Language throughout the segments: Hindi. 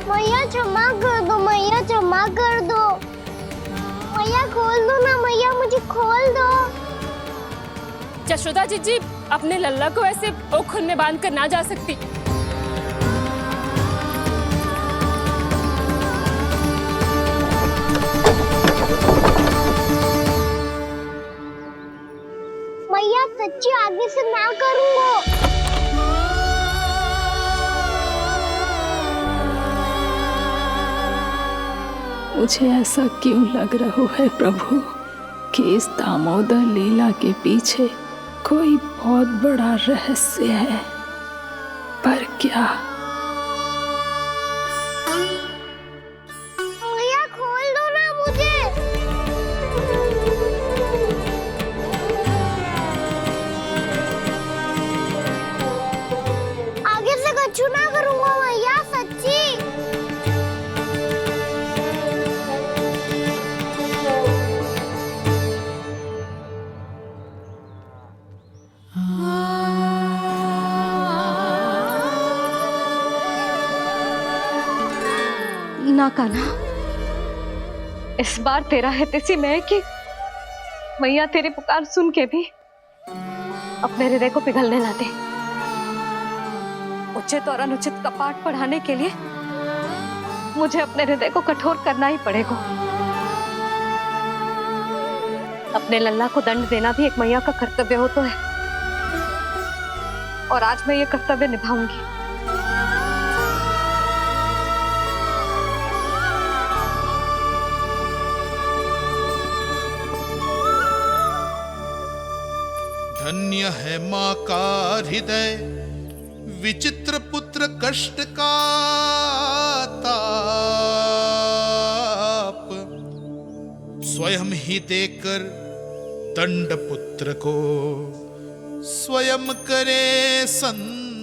मैया क्षमा कर दो, मैया क्षमा कर दो। मैया खोल दो ना, मैया मुझे खोल दो। जशोदा जीजी अपने लल्ला को ऐसे ओखुन में बांध कर ना जा सकती। मैया सच्ची आगे से ना करूंगा। मुझे ऐसा क्यों लग रहा है प्रभु कि इस दामोदर लीला के पीछे कोई बहुत बड़ा रहस्य है, पर क्या? मैया खोल दो ना मुझे। आगे से कछु ना करूंगा मैया, सच्ची। ना कान्हा, इस बार तेरा है तेसी में कि मैया तेरी पुकार सुन के भी अपने हृदय को पिघलने ना दे। उचित और अनुचित का पाठ पढ़ाने के लिए मुझे अपने हृदय को कठोर करना ही पड़ेगा। अपने लल्ला को दंड देना भी एक मैया का कर्तव्य हो तो है, और आज मैं ये कर्तव्य निभाऊंगी। धन्य है माँ का हृदय, विचित्र पुत्र कष्ट का ताप, स्वयं ही देकर दंड पुत्र को स्वयं करे संताप।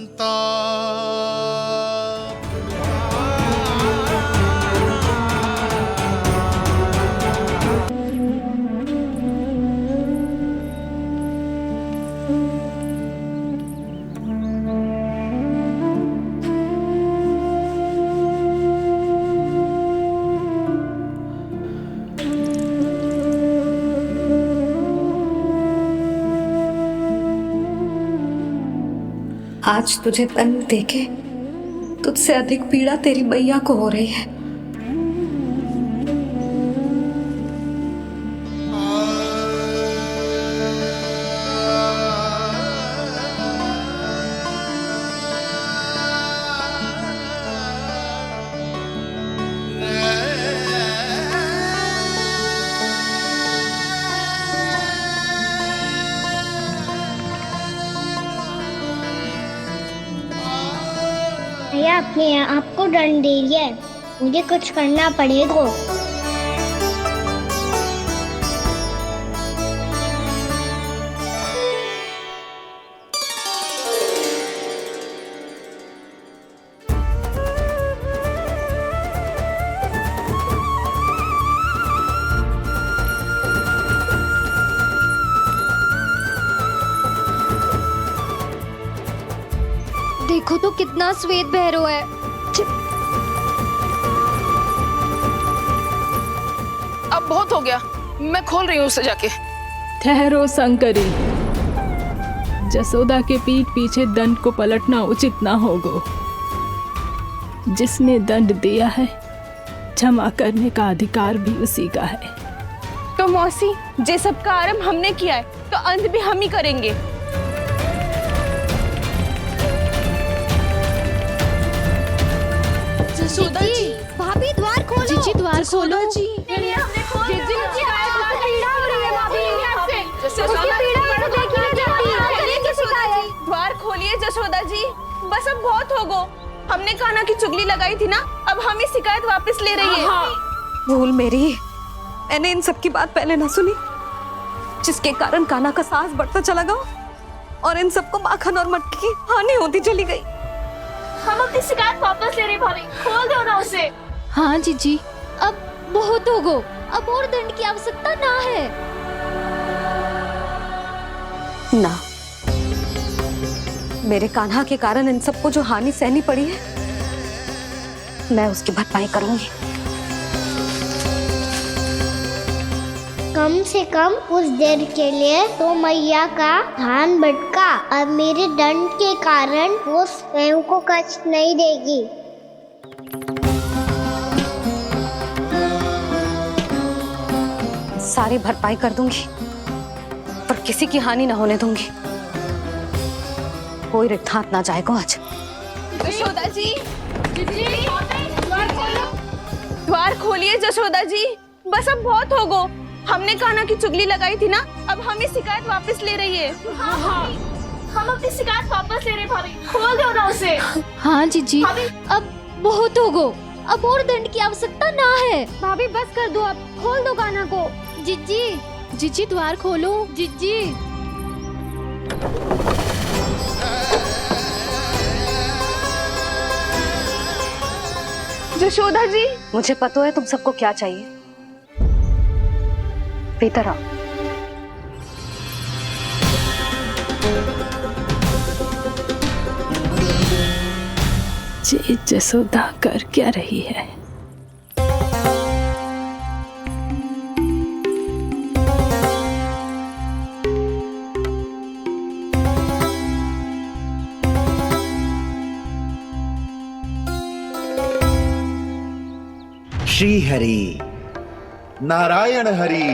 आज तुझे दंड देके तुझसे अधिक पीड़ा तेरी मैया को हो रही है। भैया अपने आप को दंड दे रही है, मुझे कुछ करना पड़ेगा। देखो तो कितना श्वेत भैरव है। अब बहुत हो गया, मैं खोल रही हूँ उसे जाके। ठहरो शंकरी, जसोदा के पीठ पीछे दंड को पलटना उचित ना होगा। जिसने दंड दिया है, क्षमा करने का अधिकार भी उसी का है। तो मौसी, जे सब का आरंभ हमने किया है तो अंत भी हम ही करेंगे। जसोदा जी, भाभी द्वार खोलो। जीजी द्वार खोलो। जी द्वार खोलिए जसोदा जी, बस अब बहुत हो गो। हमने कान्हा की चुगली लगाई थी ना, अब हम ही शिकायत वापस ले रही है। भूल मेरी, मैंने इन सब की बात पहले ना सुनी, जिसके कारण कान्हा का साहस बढ़ता चला गया और इन सबको माखन और मटकी की हानि होती चली गई। हम अपनी शिकायत वापस ले रहे भाभी, खोल दो ना उसे। हाँ जीजी, अब बहुत हो गो, अब और दंड की आवश्यकता ना है। ना, मेरे कान्हा के कारण इन सबको जो हानि सहनी पड़ी है, मैं उसकी भरपाई करूंगी। कम से कम उस देर के लिए तो मैया का ध्यान भटका और मेरे दंड के कारण वो स्वयं को कष्ट नहीं देगी। सारी भरपाई कर दूंगी, पर किसी की हानि ना होने दूंगी। कोई रिक्त हाथ ना जाएगा आज। जशोदा जी, द्वार खोलिए जशोदा जी, बस अब बहुत हो गो। हमने कान्हा की चुगली लगाई थी ना, अब हमें शिकायत वापस ले रही है। हम अपनी शिकायत वापस ले रहे भाभी, खोल दो ना उसे। हाँ जीजी, अब बहुत हो गो, अब और दंड की आवश्यकता ना है। भाभी बस कर दो, अब खोल दो कान्हा को। जीजी, जीजी द्वार खोलो जीजी। जशोदा जी, मुझे पता है तुम सबको क्या चाहिए। भीतर आओ। जी जसोदा कर क्या रही है? श्री हरि नारायण हरि।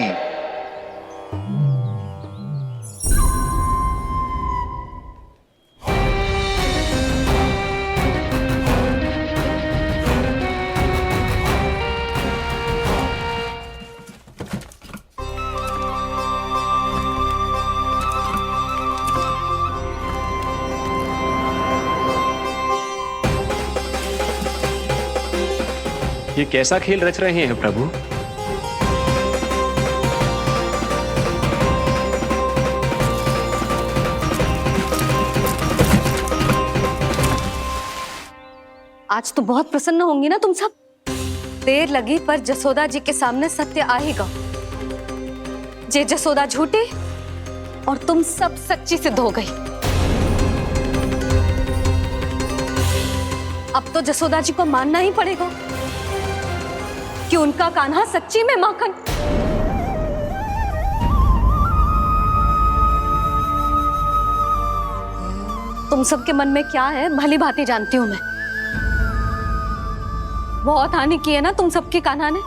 ये कैसा खेल रच रहे हैं प्रभु? आज तो बहुत प्रसन्न होंगी ना तुम सब। देर लगी पर जसोदा जी के सामने सत्य आएगा। जे जसोदा झूठी और तुम सब सच्ची सिद्ध हो गई। अब तो जसोदा जी को मानना ही पड़ेगा कि उनका कान्हा सच्ची में माखन। तुम सबके मन में क्या है भली भांति जानती हूं मैं। बहुत हानि की है ना तुम सबके कान्हा ने,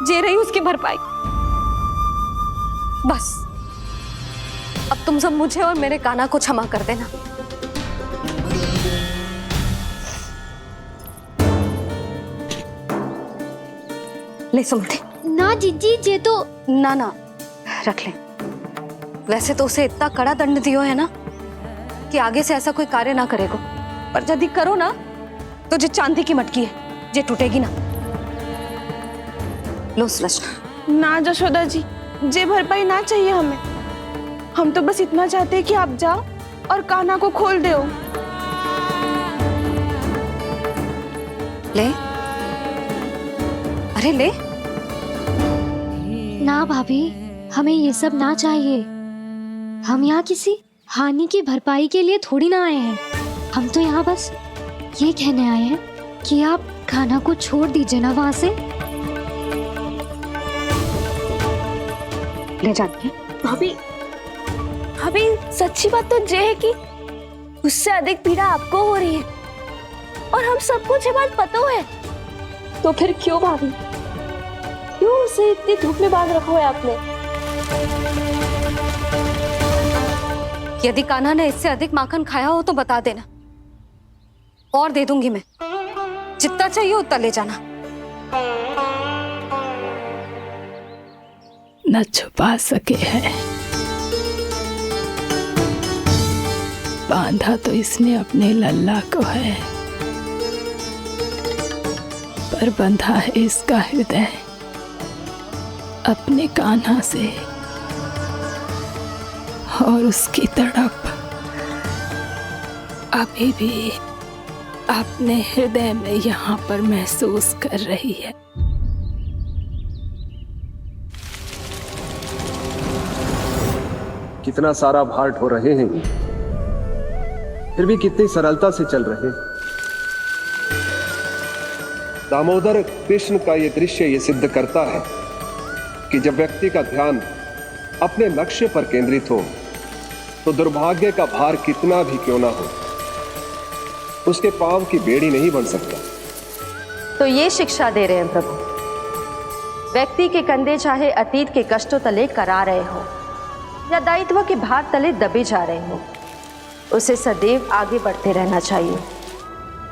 जे रही उसकी भरपाई। बस अब तुम सब मुझे और मेरे कान्हा को क्षमा कर देना। ले सुमति। ना जीजी, जे तो ना ना रख ले। वैसे तो उसे इतना कड़ा दंड दियो है ना कि आगे से ऐसा कोई कार्य ना करेगा, पर यदि करो ना तो जो चांदी की मटकी है जे टूटेगी ना। लो सुलक्षणा। ना जशोदा जी, जे भरपाई ना चाहिए हमें। हम तो बस इतना चाहते हैं कि आप जाओ और कान्हा को खोल दो। ले, अरे ले। ना भाभी, हमें ये सब ना चाहिए। हम यहाँ किसी हानि की भरपाई के लिए थोड़ी ना आए हैं। हम तो यहाँ बस ये कहने आए हैं कि आप कान्हा को छोड़ दीजिए ना वहां से। ले जाइए। भाभी, भाभी सच्ची बात तो ये है कि उससे अधिक पीड़ा आपको हो रही है और हम सबको ये बात पता है। तो फिर क्यों भाभी, क्यों उसे इतनी धूप में बांध रखा है आपने? यदि कान्हा ने इससे अधिक माखन खाया हो तो बता देना, और दे दूंगी मैं। जितना चाहिए उतना ले जाना। न छुपा सके है, बांधा तो इसने अपने लल्ला को है, पर बंधा है इसका हृदय अपने कान्हा से। और उसकी तड़प अभी भी अपने हृदय में यहाँ पर महसूस कर रही है। कितना सारा भार ढो रहे हैं, फिर भी कितनी सरलता से चल रहे हैं। दामोदर कृष्ण का ये दृश्य ये सिद्ध करता है कि जब व्यक्ति का ध्यान अपने लक्ष्य पर केंद्रित हो तो दुर्भाग्य का भार कितना भी क्यों ना हो, उसके पांव की बेड़ी नहीं बन सकता। तो ये शिक्षा दे रहे हैं प्रभु, व्यक्ति के कंधे चाहे अतीत के कष्टों तले करा रहे हो या दायित्व के भार तले दबे जा रहे हो, उसे सदैव आगे बढ़ते रहना चाहिए।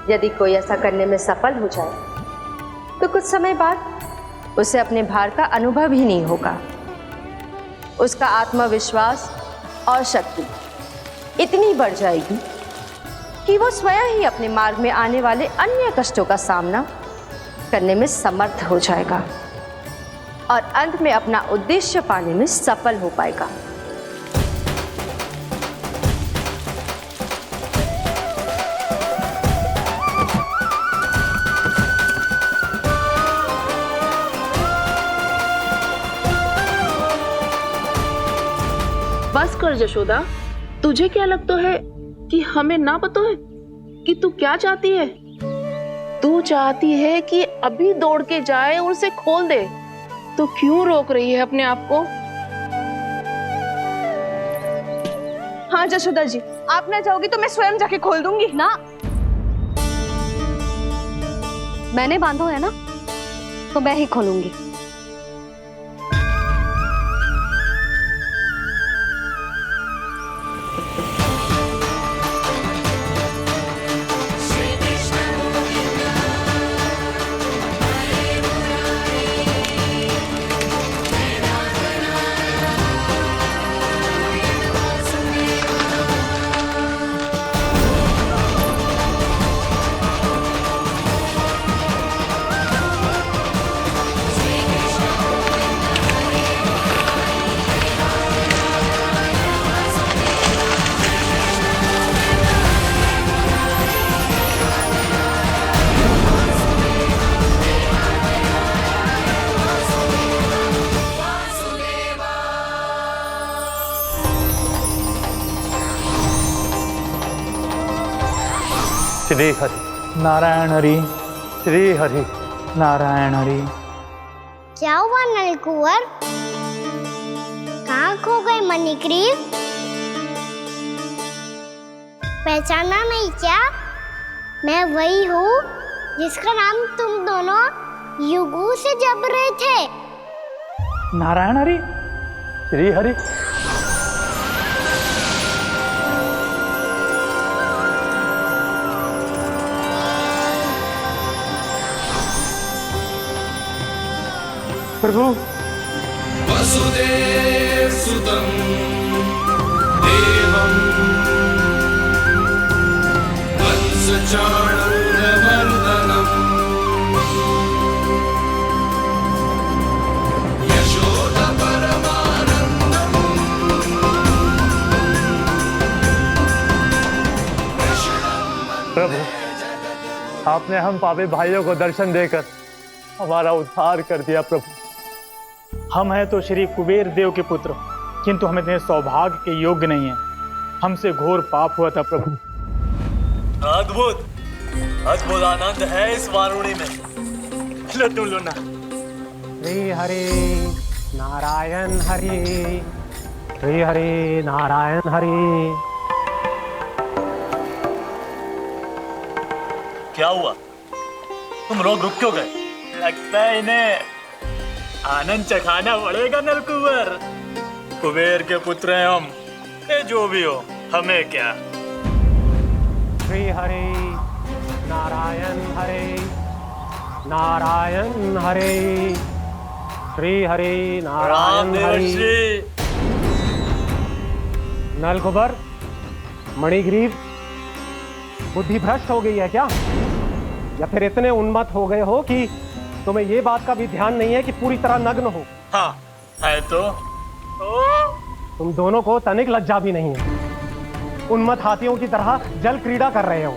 यदि कोई ऐसा करने में सफल हो जाए तो कुछ समय बाद उसे अपने भार का अनुभव ही नहीं होगा। उसका आत्मविश्वास और शक्ति इतनी बढ़ जाएगी कि वो स्वयं ही अपने मार्ग में आने वाले अन्य कष्टों का सामना करने में समर्थ हो जाएगा और अंत में अपना उद्देश्य पाने में सफल हो पाएगा। बस कर जशोदा, तुझे क्या लगता है कि हमें ना पता है कि तू क्या चाहती है? तू चाहती है कि अभी दौड़ के जाए और उसे खोल दे, तो क्यों रोक रही है अपने आप को? हाँ जशोदा जी, आप ना जाओगी तो मैं स्वयं जाके खोल दूंगी ना, मैंने बांधो है ना, तो मैं ही खोलूंगी। श्री हरि नारायण हरि, श्री हरि नारायण हरि। क्या हुआ नलकुंवर? कहाँ खो गए मणिग्रीव? पहचाना नहीं क्या? मैं वही हूँ जिसका नाम तुम दोनों युगों से जप रहे थे। नारायण हरि, श्री हरि। प्रभु, वसुदेव सुतं देवं वत्सचाणूरमर्दनम् यशोदपरमानन्दम् प्रभु, आपने हम पापी भाइयों को दर्शन देकर हमारा उद्धार कर दिया। प्रभु, हम हैं तो श्री कुबेर देव के पुत्र, किंतु हम इतने सौभाग्य के योग्य नहीं हैं। हमसे घोर पाप हुआ था प्रभु। अद्भुत अद्भुत आनंद है इस वारुणी में। लो तुम लो ना। श्री हरि नारायण हरि, श्री हरि नारायण हरि। क्या हुआ? तुम रोग रुक क्यों गए? लगता है इन्हें आनंद चखाना पड़ेगा नलकुंवर। कुबेर के पुत्र हैं हम, ये जो भी हो हमें क्या। श्री हरि नारायण हरि, नारायण हरि, श्री हरि नारायण हरि। नलकुबर, मणिग्रीव, बुद्धि भ्रष्ट हो गई है क्या? या फिर इतने उन्मत्त हो गए हो कि तुम्हें ये बात का भी ध्यान नहीं है कि पूरी तरह नग्न हो? हाँ है तो तुम दोनों को तनिक लज्जा भी नहीं है। उन्मत्त हाथियों की तरह जल क्रीड़ा कर रहे हो।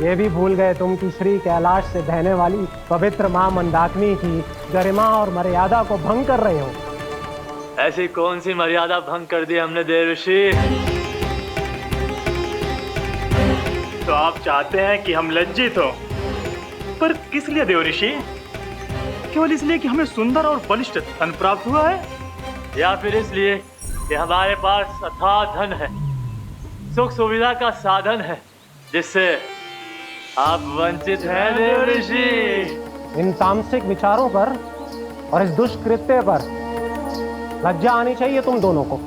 ये भी भूल गए तुम कि श्री कैलाश से बहने वाली पवित्र मां मंदाकिनी की गरिमा और मर्यादा को भंग कर रहे हो। ऐसी कौन सी मर्यादा भंग कर दी हमने देवर्षि? तो आप चाहते हैं कि हम लज्जित हो? पर किस लिए देव ऋषि? केवल इसलिए कि हमें सुंदर और बलिष्ठ धन प्राप्त हुआ है, या फिर इसलिए कि हमारे पास अथाह धन है, सुख सुविधा का साधन है, जिससे आप वंचित हैं देव ऋषि? इन तामसिक विचारों पर और इस दुष्कृत्य पर लज्जा आनी चाहिए तुम दोनों को।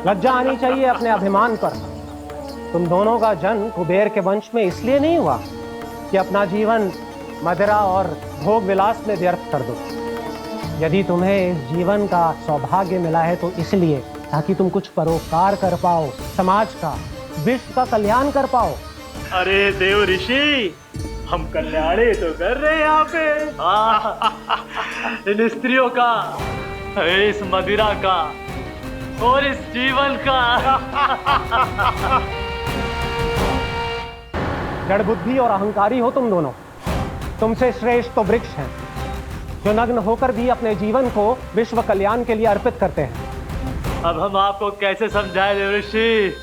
लज्जा आनी चाहिए अपने अभिमान पर। तुम दोनों का जन्म कुबेर के वंश में इसलिए नहीं हुआ कि अपना जीवन मदिरा और भोग विलास में व्यर्थ कर दो। यदि तुम्हें इस जीवन का सौभाग्य मिला है तो इसलिए ताकि तुम कुछ परोपकार कर पाओ, समाज का, विश्व का कल्याण कर पाओ। अरे देव ऋषि, हम कल्याणी तो कर रहे हैं यहाँ पे। इन स्त्रियों का, इस मदिरा का और इस जीवन का। जड़ बुद्धि और अहंकारी हो तुम दोनों। तुमसे श्रेष्ठ तो वृक्ष हैं जो नग्न होकर भी अपने जीवन को विश्व कल्याण के लिए अर्पित करते हैं। अब हम आपको कैसे समझाएं देव ऋषि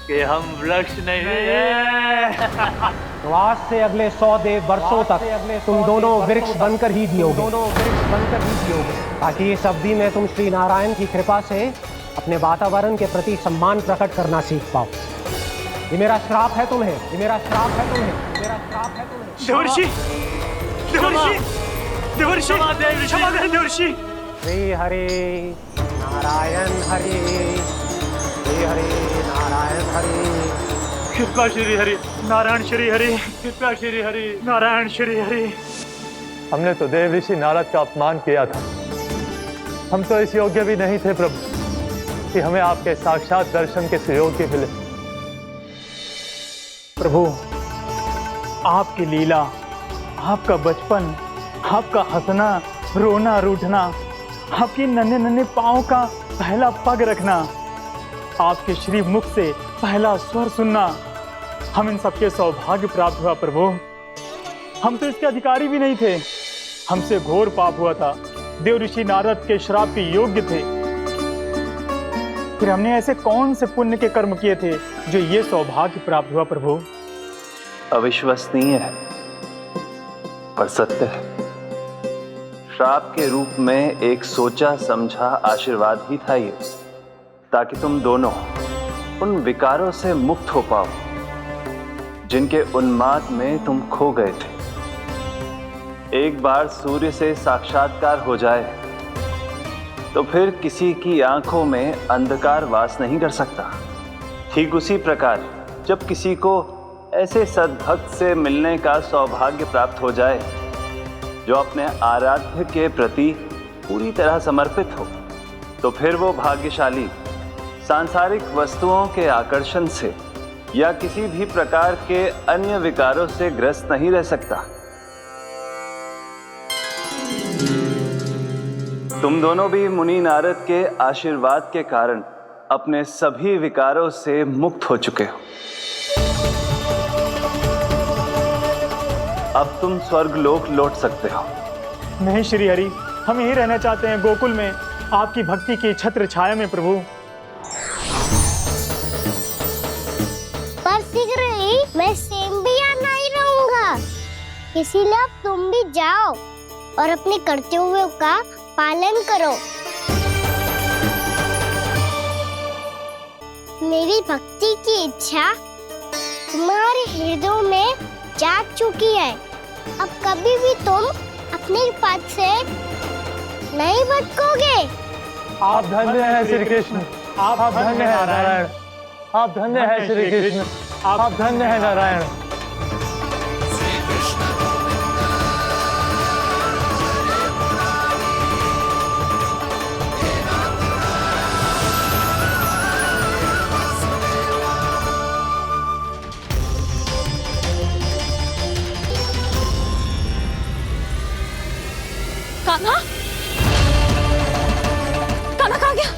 कि हम वृक्ष नहीं हैं? तो आज से अगले 100 वर्षों तक तुम दोनों वृक्ष बनकर ही जियोगे, ताकि इस अवधि में तुम श्री नारायण की कृपा से अपने वातावरण के प्रति सम्मान प्रकट करना सीख पाओ। ये मेरा श्राप है तुम्हें, ये मेरा श्राप है तुम्हें, मेरा श्राप है तुम्हें। देवर्षि, देवर्षि, देवर्षि, क्षमा करें देवर्षि। श्री हरि नारायण हरि, श्री हरि नारायण हरि। कृपा श्री हरि नारायण श्री हरि, कृपा श्री हरि नारायण श्री हरि। हमने तो देव ऋषि नारद का अपमान किया था। हम तो इस योग्य भी नहीं थे प्रभु कि हमें आपके साक्षात दर्शन के सुयोग्य मिले। प्रभु, आपकी लीला, आपका बचपन, आपका हंसना, रोना, रूठना, आपकी नन्हे नन्हे पाँव का पहला पग रखना, आपके श्री मुख से पहला स्वर सुनना, हम इन सबके सौभाग्य प्राप्त हुआ प्रभु। हम तो इसके अधिकारी भी नहीं थे। हमसे घोर पाप हुआ था, देव ऋषि नारद के श्राप के योग्य थे। फिर हमने ऐसे कौन से पुण्य के कर्म किए थे जो ये सौभाग्य प्राप्त हुआ प्रभु? अविश्वसनीय है पर सत्य है। श्राप के रूप में एक सोचा समझा आशीर्वाद ही था ये, ताकि तुम दोनों उन विकारों से मुक्त हो पाओ जिनके उन्माद में तुम खो गए थे। एक बार सूर्य से साक्षात्कार हो जाए तो फिर किसी की आंखों में अंधकार वास नहीं कर सकता। ठीक उसी प्रकार जब किसी को ऐसे सद्भक्त से मिलने का सौभाग्य प्राप्त हो जाए जो अपने आराध्य के प्रति पूरी तरह समर्पित हो, तो फिर वो भाग्यशाली सांसारिक वस्तुओं के आकर्षण से या किसी भी प्रकार के अन्य विकारों से ग्रस्त नहीं रह सकता। तुम दोनों भी मुनि नारद के आशीर्वाद के कारण अपने सभी विकारों से मुक्त हो चुके हो। अब तुम स्वर्गलोक लौट सकते हो। नहीं श्री हरि, हम यहीं रहना चाहते हैं, गोकुल में, आपकी भक्ति की छत्र छाया में प्रभु। पर शीघ्र ही मैं सेम्बिया नहीं रहूंगा, इसीलिए अब तुम भी जाओ और अपने कर्तव्यों का पालन करो। मेरी भक्ति की इच्छा तुम्हारे हृदय में जाग चुकी है। अब कभी भी तुम अपने पद से नहीं भटकोगे। आप धन्य हैं श्री कृष्ण, आप धन्य हैं नारायण, आप धन्य हैं श्री कृष्ण, आप धन्य हैं नारायण। कान्हा, कान्हा कहाँ गया?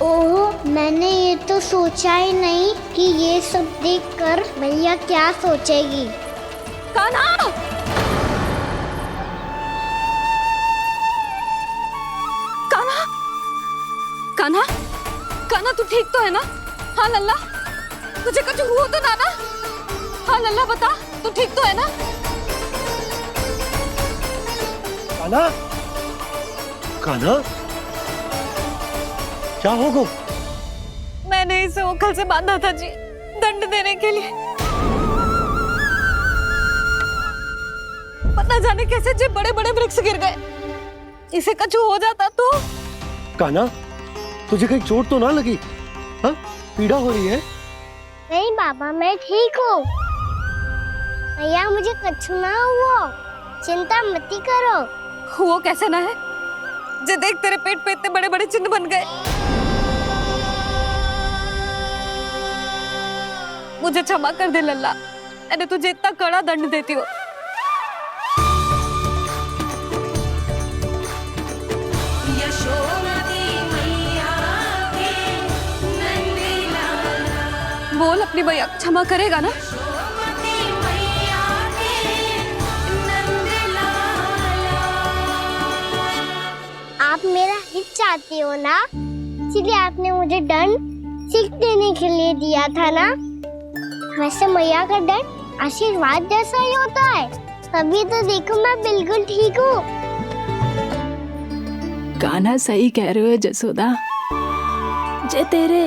ओह, मैंने ये तो सोचा ही नहीं कि ये सब देखकर भैया क्या सोचेगी। कान्हा! कान्हा! कान्हा! कान्हा तू ठीक तो है ना? हाँ लल्ला, तुझे कुछ हुआ तो ना? हाँ लल्ला बता, तू ठीक तो है ना? कान्हा, कान्हा, क्या होगा? मैंने इसे ओखल से बांधा था जी, दंड देने के लिए। पता जाने कैसे जे बड़े बड़े वृक्ष गिर गए, इसे कछु हो जाता तो। कान्हा, तुझे कहीं चोट तो ना लगी? हाँ, पीड़ा हो रही है? नहीं बाबा, मैं ठीक हूँ। भैया मुझे कछु ना हुआ, चिंता मत करो। वो कैसे ना है, जे देख तेरे पेट पे इतने बड़े बड़े चिन्ह बन गए। मुझे क्षमा कर दे लल्ला, मैंने तुझे इतना कड़ा दंड देती हूँ। बोल अपनी भैया क्षमा करेगा ना? आप मेरा हित चाहते हो ना, इसलिए आपने मुझे दंड सीख देने के लिए दिया था ना। वैसे मैया का दंड आशीर्वाद जैसा ही होता है, तभी तो देखो मैं बिल्कुल ठीक हूँ। कान्हा सही कह रहे हो जसोदा, जे तेरे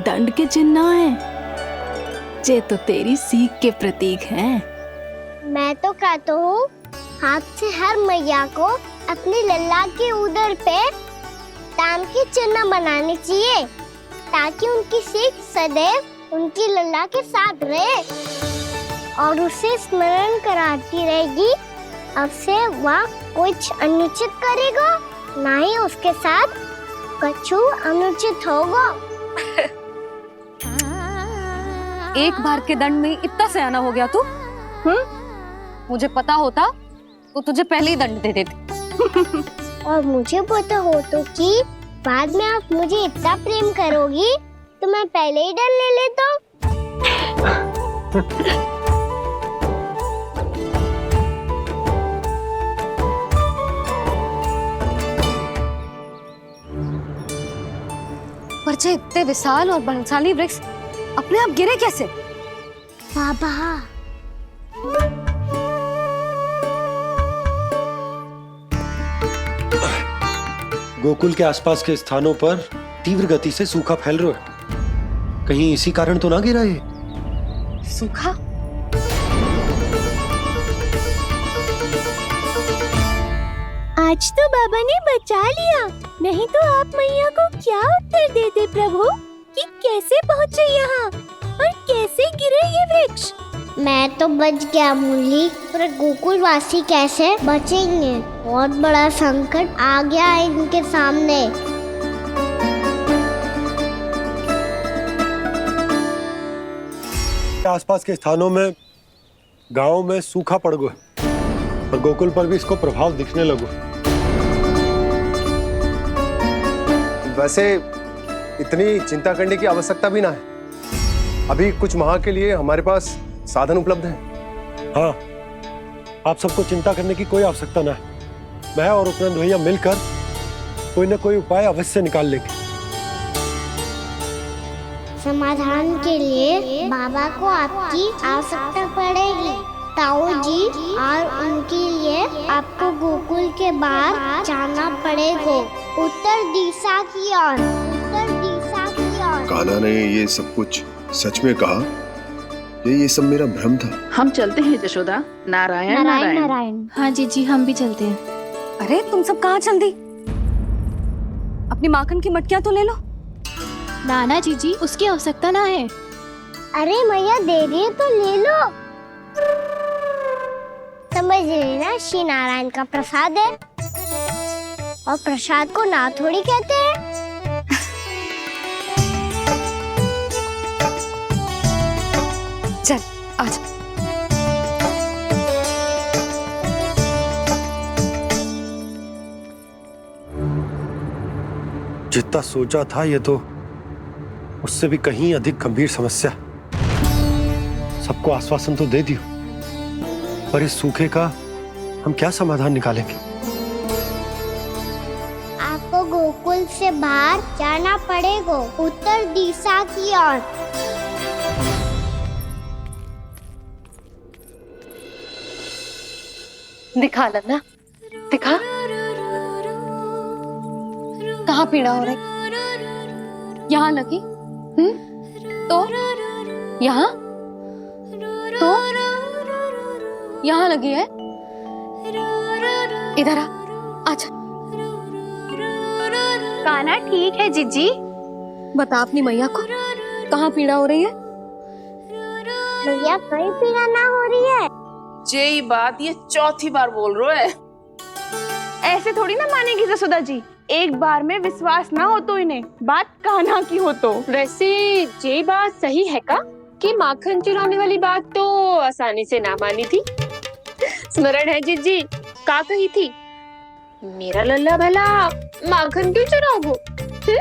दंड के चिन्ह ना है, जे तो तेरी सीख के प्रतीक हैं। मैं तो कहता हूँ हाथ से हर मैया को अपनी लल्ला के उदर पे ताम के चिन्ह बनाने चाहिए, ताकि उनकी सीख सदैव उनकी लल्ला के साथ रहे और उसे स्मरण कराती रहेगी। अब से वह कुछ अनुचित करेगा, ना ही उसके साथ कछु अनुचित होगा। एक बार के दंड में इतना सयाना हो गया तू? मुझे पता होता तो तुझे पहले ही दंड दे देती। और मुझे पता हो तो कि बाद में आप मुझे इतना प्रेम करोगी तो मैं पहले ही दंड ले लेता हूँ। पर जे इतने विशाल और बलशाली वृक्ष अपने आप गिरे कैसे? बाबा, गोकुल के आसपास के स्थानों पर तीव्र गति से सूखा फैल रहा है। कहीं इसी कारण तो ना गिरा ये? सूखा? आज तो बाबा ने बचा लिया, नहीं तो आप मैया को क्या उत्तर देते प्रभु कि कैसे पहुँचे यहाँ और कैसे गिरे ये वृक्ष। मैं तो बच गया मूली, पर गोकुल वासी कैसे बचेंगे? बहुत बड़ा संकट आ गया है इनके सामने। आसपास के स्थानों में, गांव में सूखा पड़ गया और गोकुल पर भी इसको प्रभाव दिखने लगा। वैसे इतनी चिंता करने की आवश्यकता भी ना है। अभी कुछ माह के लिए हमारे पास साधन उपलब्ध है। हाँ, आप सबको चिंता करने की कोई आवश्यकता ना है। मैं और उपनंद भैया मिलकर कोई न कोई उपाय अवश्य निकाल लेंगे। समाधान के लिए बाबा को आपकी आवश्यकता पड़ेगी। ताऊ जी और उनके लिए आपको गोकुल के बाहर जाना पड़ेगा, उत्तर दिशा की ओर। उत्तर दिशा की ओर। कान्हा ने ये सब कुछ सच में कहा? ये सब मेरा भ्रम था? हम चलते हैं जशोदा। नारायण नारायण नारायण। हाँ जी, हम भी चलते हैं। अरे तुम सब कहाँ चल दी? अपनी माखन की मटकियाँ तो ले लो। नाना जी, उसकी आवश्यकता ना है। अरे मैया दे रही है तो ले लो। समझ लेना, श्री नारायण का प्रसाद है और प्रसाद को ना थोड़ी कहते हैं। चल आजा। जितना सोचा था ये तो उससे भी कहीं अधिक गंभीर समस्या। सबको आश्वासन तो दे दियो, पर इस सूखे का हम क्या समाधान निकालेंगे? आपको गोकुल से बाहर जाना पड़ेगा, उत्तर दिशा की ओर। दिखा लल्ला, दिखा कहाँ पीड़ा हो रही? यहाँ लगी? तो यहाँ तो यहाँ लगी है? इधर आ, आजा। कान्हा ठीक है जीजी। बता अपनी मैया को कहाँ पीड़ा हो रही है? भैया कहीं पीड़ा ना हो रही है। यही बात ये चौथी बार बोल रहे है। ऐसे थोड़ी ना मानेगी जसोदा जी। एक बार में विश्वास ना हो तो इन्हें बात कान्हा की हो तो। वैसे ये बात सही है का कि माखन चुराने वाली बात तो आसानी से ना मानी थी। स्मरण है जीजी का कही थी, मेरा लल्ला भला माखन क्यों चुराओगे?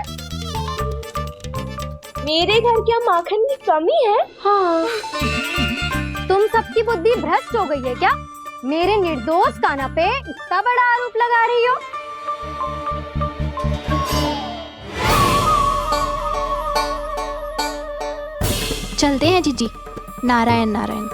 मेरे घर क्या माखन की कमी है? हाँ। तुम सबकी बुद्धि भ्रष्ट हो गई है क्या? मेरे निर्दोष कान्हा पे इतना बड़ा आरोप लगा रही हो? चलते हैं जीजी। नारायण नारायण।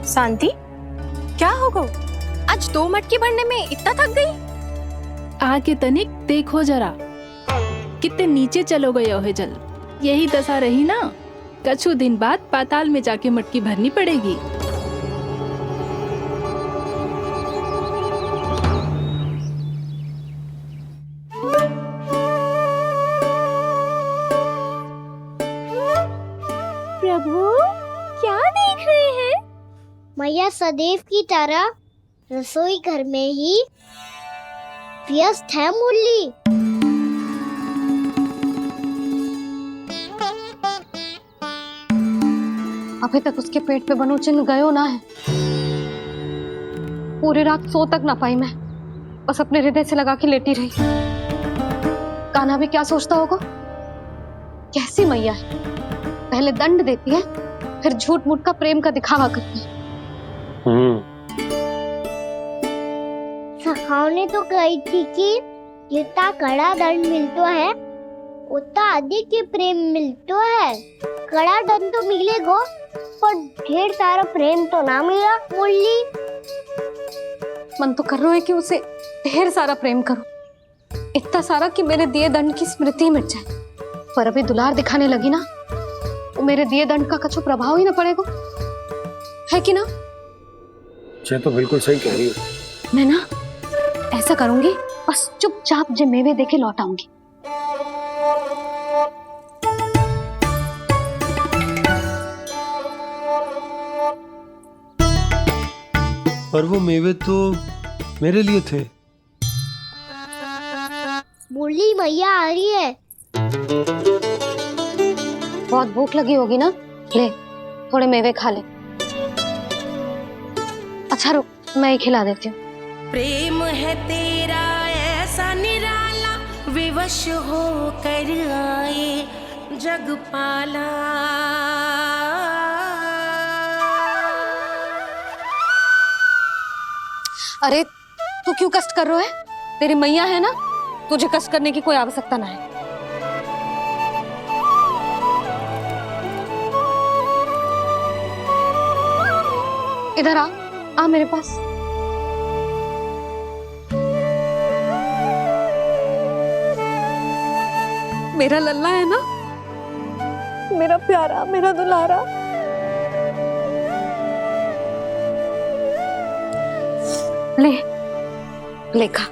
शांति, क्या हो गो? आज 2 मटकी भरने में इतना थक गई? आके तनिक देखो जरा, कितने नीचे चलो गए हो जल। यही दशा रही ना, कछु दिन बाद पाताल में जाके मटकी भरनी पड़ेगी। प्रभु क्या देख रहे हैं? मैया सदैव की तरह रसोई घर में ही व्यस्त है मुरली। अभी तक उसके पेट पे बनो चिन्ह गयो ना है। पूरी रात सो तक ना पाई मैं, बस अपने हृदय से लगा के लेटी रही। कान्हा भी क्या सोचता होगा? कैसी मैया है, पहले दंड देती है फिर झूठ मूठ का प्रेम का दिखावा करती है। सखाओ ने तो कही थी कि जितना कड़ा दंड मिलता है उतना अधिक ही प्रेम मिलता है। कड़ा दंड तो मिलेगा पर ढेर सारा प्रेम तो ना मिला मुरली। मन तो कर रहा है कि उसे ढेर सारा प्रेम करूं, इतना सारा कि मेरे दिए दंड की स्मृति मिट जाए। पर अभी दुलार दिखाने लगी ना, वो मेरे दिए दंड का कछु प्रभाव ही ना पड़ेगा, है कि ना? ये तो बिल्कुल सही कह रही हो। मैं ना ऐसा करूंगी, बस चुपचाप जे मेवे देके लौट आऊंगी। पर वो मेवे तो मेरे लिए थे। मुरली मैया आ रही है। बहुत भूख लगी होगी ना, ले थोड़े मेवे खा ले। अच्छा रुक, मैं ही खिला देती हूँ। प्रेम है तेरा ऐसा निराला, विवश हो कर आए जग पाला। अरे तू क्यों कष्ट कर रहा है? तेरी मैया है ना, तुझे कष्ट करने की कोई आवश्यकता ना है। इधर आ मेरे पास। मेरा लल्ला है ना, मेरा प्यारा, मेरा दुलारा। ले खा,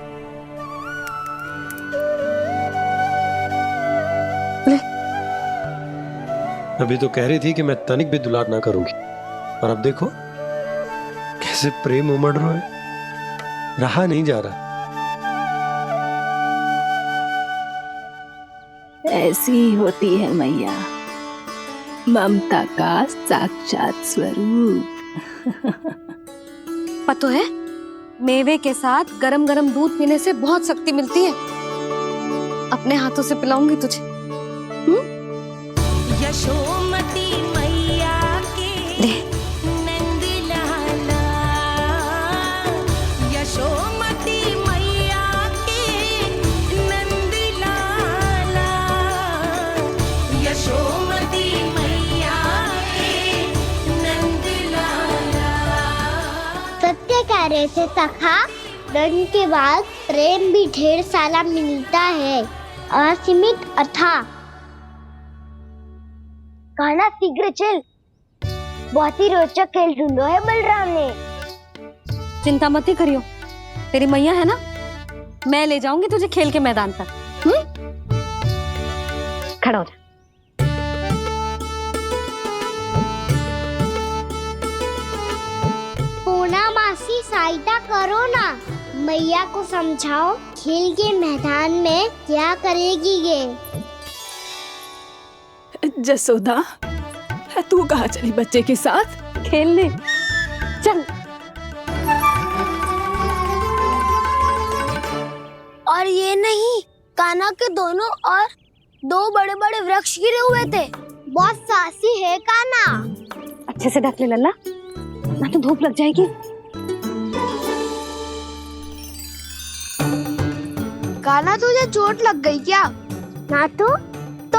ले। अभी तो कह रही थी कि मैं तनिक भी दुलार ना करूंगी, और अब देखो कैसे प्रेम उमड़ रहा है, रहा नहीं जा रहा। ऐसी ही होती है मैया, ममता का साक्षात स्वरूप। पता है, मेवे के साथ गरम गरम दूध पीने से बहुत शक्ति मिलती है। अपने हाथों से पिलाऊंगी तुझे। यशोमती मैया के नंद लाला, यशोमती मैया के वैसे सखा, धन के बाद प्रेम भी ढेर सारा मिलता है, असीमित अथाह। कान्हा शीघ्र चल, बहुत ही रोचक खेल ढूंढो है बलराम ने। चिंता मत ही करियो, तेरी मैया है ना, मैं ले जाऊंगी तुझे खेल के मैदान तक। खड़ा हो जा। पूना मासी सहायता करो ना, मैया को समझाओ खेल के मैदान में क्या करेगी ये। जसोदा, तू कहाँ चली बच्चे के साथ? खेलने चल। और ये नहीं, कान्हा के दोनों और दो बड़े बड़े वृक्ष गिरे हुए थे। बहुत साहसी है कान्हा। अच्छे से ढक ले लल्ला, ना तो धूप लग जाएगी। कान्हा तुझे चोट लग गई क्या? ना तो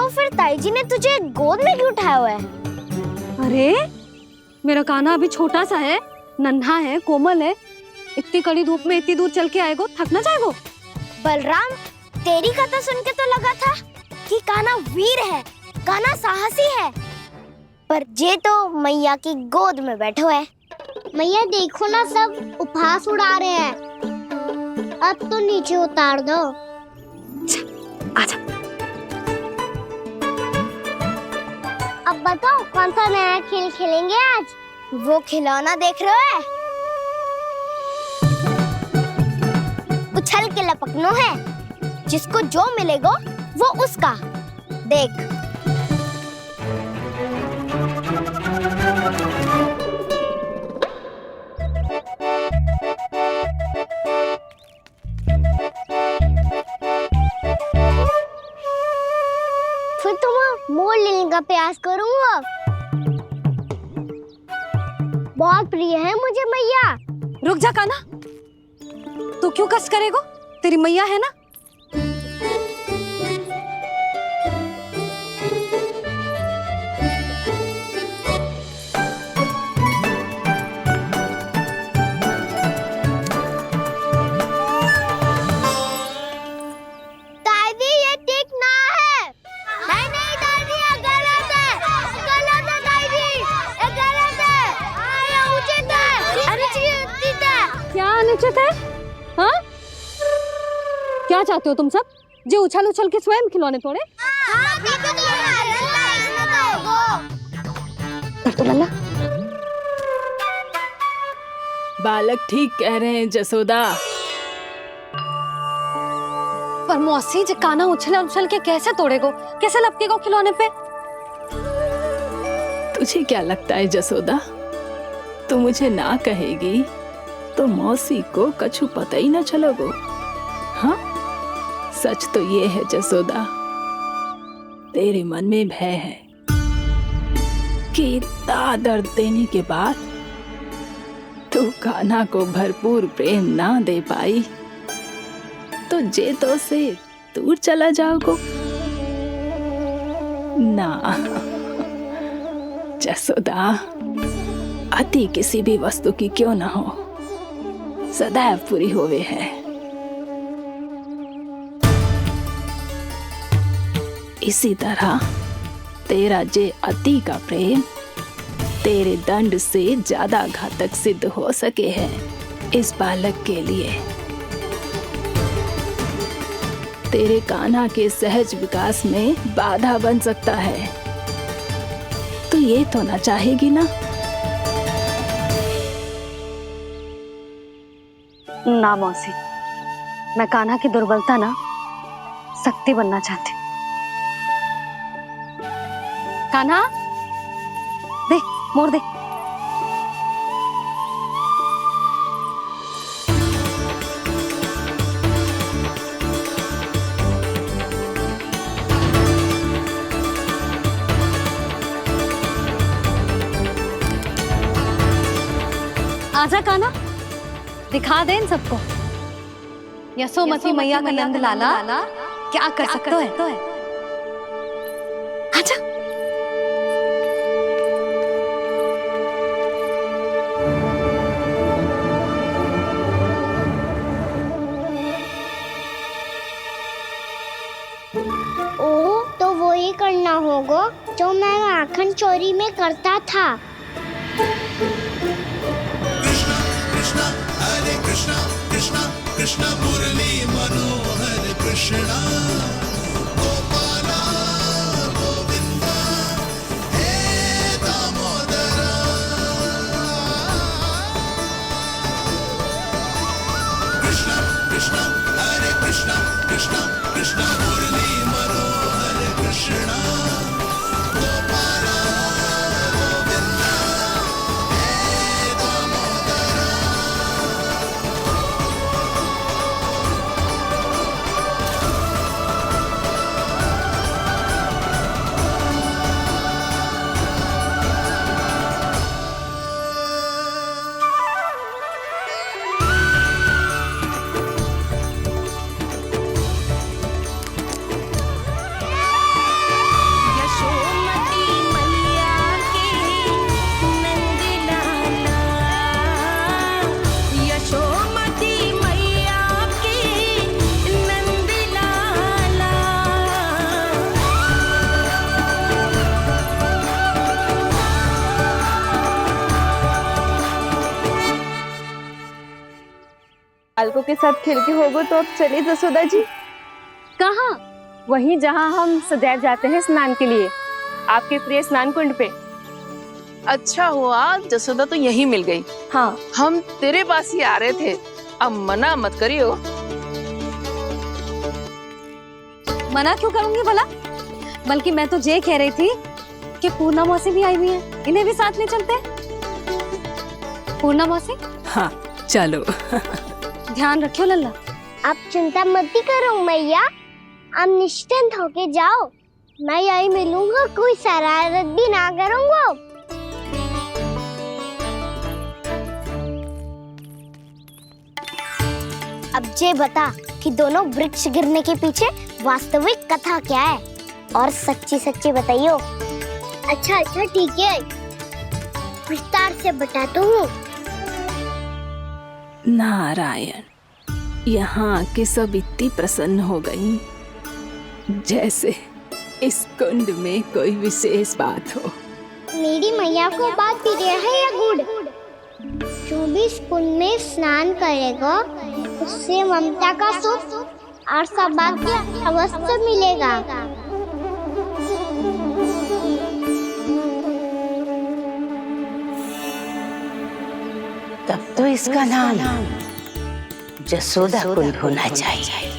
फिर ताई जी ने तुझे गोद में क्यों उठाया हुआ है? अरे मेरा कान्हा अभी छोटा सा है, नन्हा है, कोमल है। इतनी कड़ी धूप में इतनी दूर चल के आएगा, थक ना जाएगा। बलराम, तेरी कथा सुन के तो लगा था कि कान्हा वीर है, कान्हा साहसी है, पर जे तो मैया की गोद में बैठे हुए। मैया देखो ना, सब उपहास उड़ा रहे हैं। अब तो नीचे उतार दो। आजा। अब बताओ कौन सा नया खेल खेलेंगे आज? वो खिलौना देख रहे हो? उछल के लपकनो है, जिसको जो मिलेगा वो उसका। देख। फिर तुम मोड़ लेने का प्रयास करूंगा। बहुत प्रिय है मुझे मैया। रुक जा कान्हा, तू क्यों कष्ट करेगा? तेरी मैया है ना। दादी ये ठीक ना है। नहीं नहीं दादी, ये गलत है। गलत है दादी, ये गलत है। ये उचित है, अनुचित है। क्या अनुचित है? हाँ? क्या चाहते हो तुम सब? जो उछल उछल के स्वयं खिलौने तोड़े? तो लल्ला, बालक ठीक कह रहे हैं जसोदा। पर मौसी, जो कान्हा उछल उछल के कैसे तोड़ेगो, कैसे लपकेगो खिलौने पे? तुझे क्या लगता है जसोदा, तू मुझे ना कहेगी तो मौसी को कछु पता ही ना चलोगो। हाँ, सच तो ये है जसोदा, तेरे मन में भय है कि इतना दर्द देने के बाद तू कान्हा को भरपूर प्रेम ना दे पाई तो जेतो से दूर चला जाओगो ना। जसोदा, अति किसी भी वस्तु की क्यों ना हो, सदैव पूरी होवे है। इसी तरह तेरा जे अति का प्रेम तेरे दंड से ज्यादा घातक सिद्ध हो सके है इस बालक के लिए। तेरे कान्हा के सहज विकास में बाधा बन सकता है, तो ये तो ना चाहेगी ना? ना मौसी, मैं कान्हा की दुर्बलता ना शक्ति बनना चाहती। कान्हा, दे मोड़ दे। आजा कान्हा, दिखा दे इन सबको यशोमती मैया का नंद लाला क्या कर सकता है। आजा। करना होगा जो मैं माखन चोरी में करता था। कृष्ण मुरली मनोहर कृष्ण गोपाला गोविंदा हे दामोदरा। कृष्ण कृष्ण हरे कृष्ण कृष्ण कृष्ण मुरली मनोहर कृष्ण गोपाला गोविंदा हे दामोदरा। यशोमती मैया के नंद लाला, यशोमती मैया के नंद लाला। बालकों के साथ खेल के होगो तो अब चलिए जसोदा जी। कहाँ? वहीं जहाँ हम सदैव जाते हैं स्नान के लिए, आपके प्रिय स्नान कुंड पे। अच्छा हुआ जसोदा तो यही मिल गई। हाँ, हम तेरे पास ही आ रहे थे, अब मना मत करियो। मना क्यों करूंगी भला? बल्कि मैं तो ये कह रही थी कि पूर्णा मौसी भी आई हुई है, इन्हें भी साथ में चलते हैं। पूर्णा मौसी, हाँ चलो। ध्यान रखियो लल्ला। आप चिंता मत करो मैया, आप निश्चिंत होके जाओ, मैं यही मिलूंगा, कोई शरारत भी ना करूंगा। अब ये बता कि दोनों वृक्ष गिरने के पीछे वास्तविक कथा क्या है, और सच्ची सच्ची बताइयो। अच्छा अच्छा ठीक है, विस्तार से बताता हूँ। नारायण, यहाँ के सब इतनी प्रसन्न हो गई जैसे इस कुंड में कोई विशेष बात हो। मेरी मैया को बात प्रिय है या गुड़? जो भी इस कुंड में स्नान करेगा उससे ममता का सुख और सौभाग्य अवश्य मिलेगा। तब तो इसका नाम जसोदा कुंड होना चाहिए।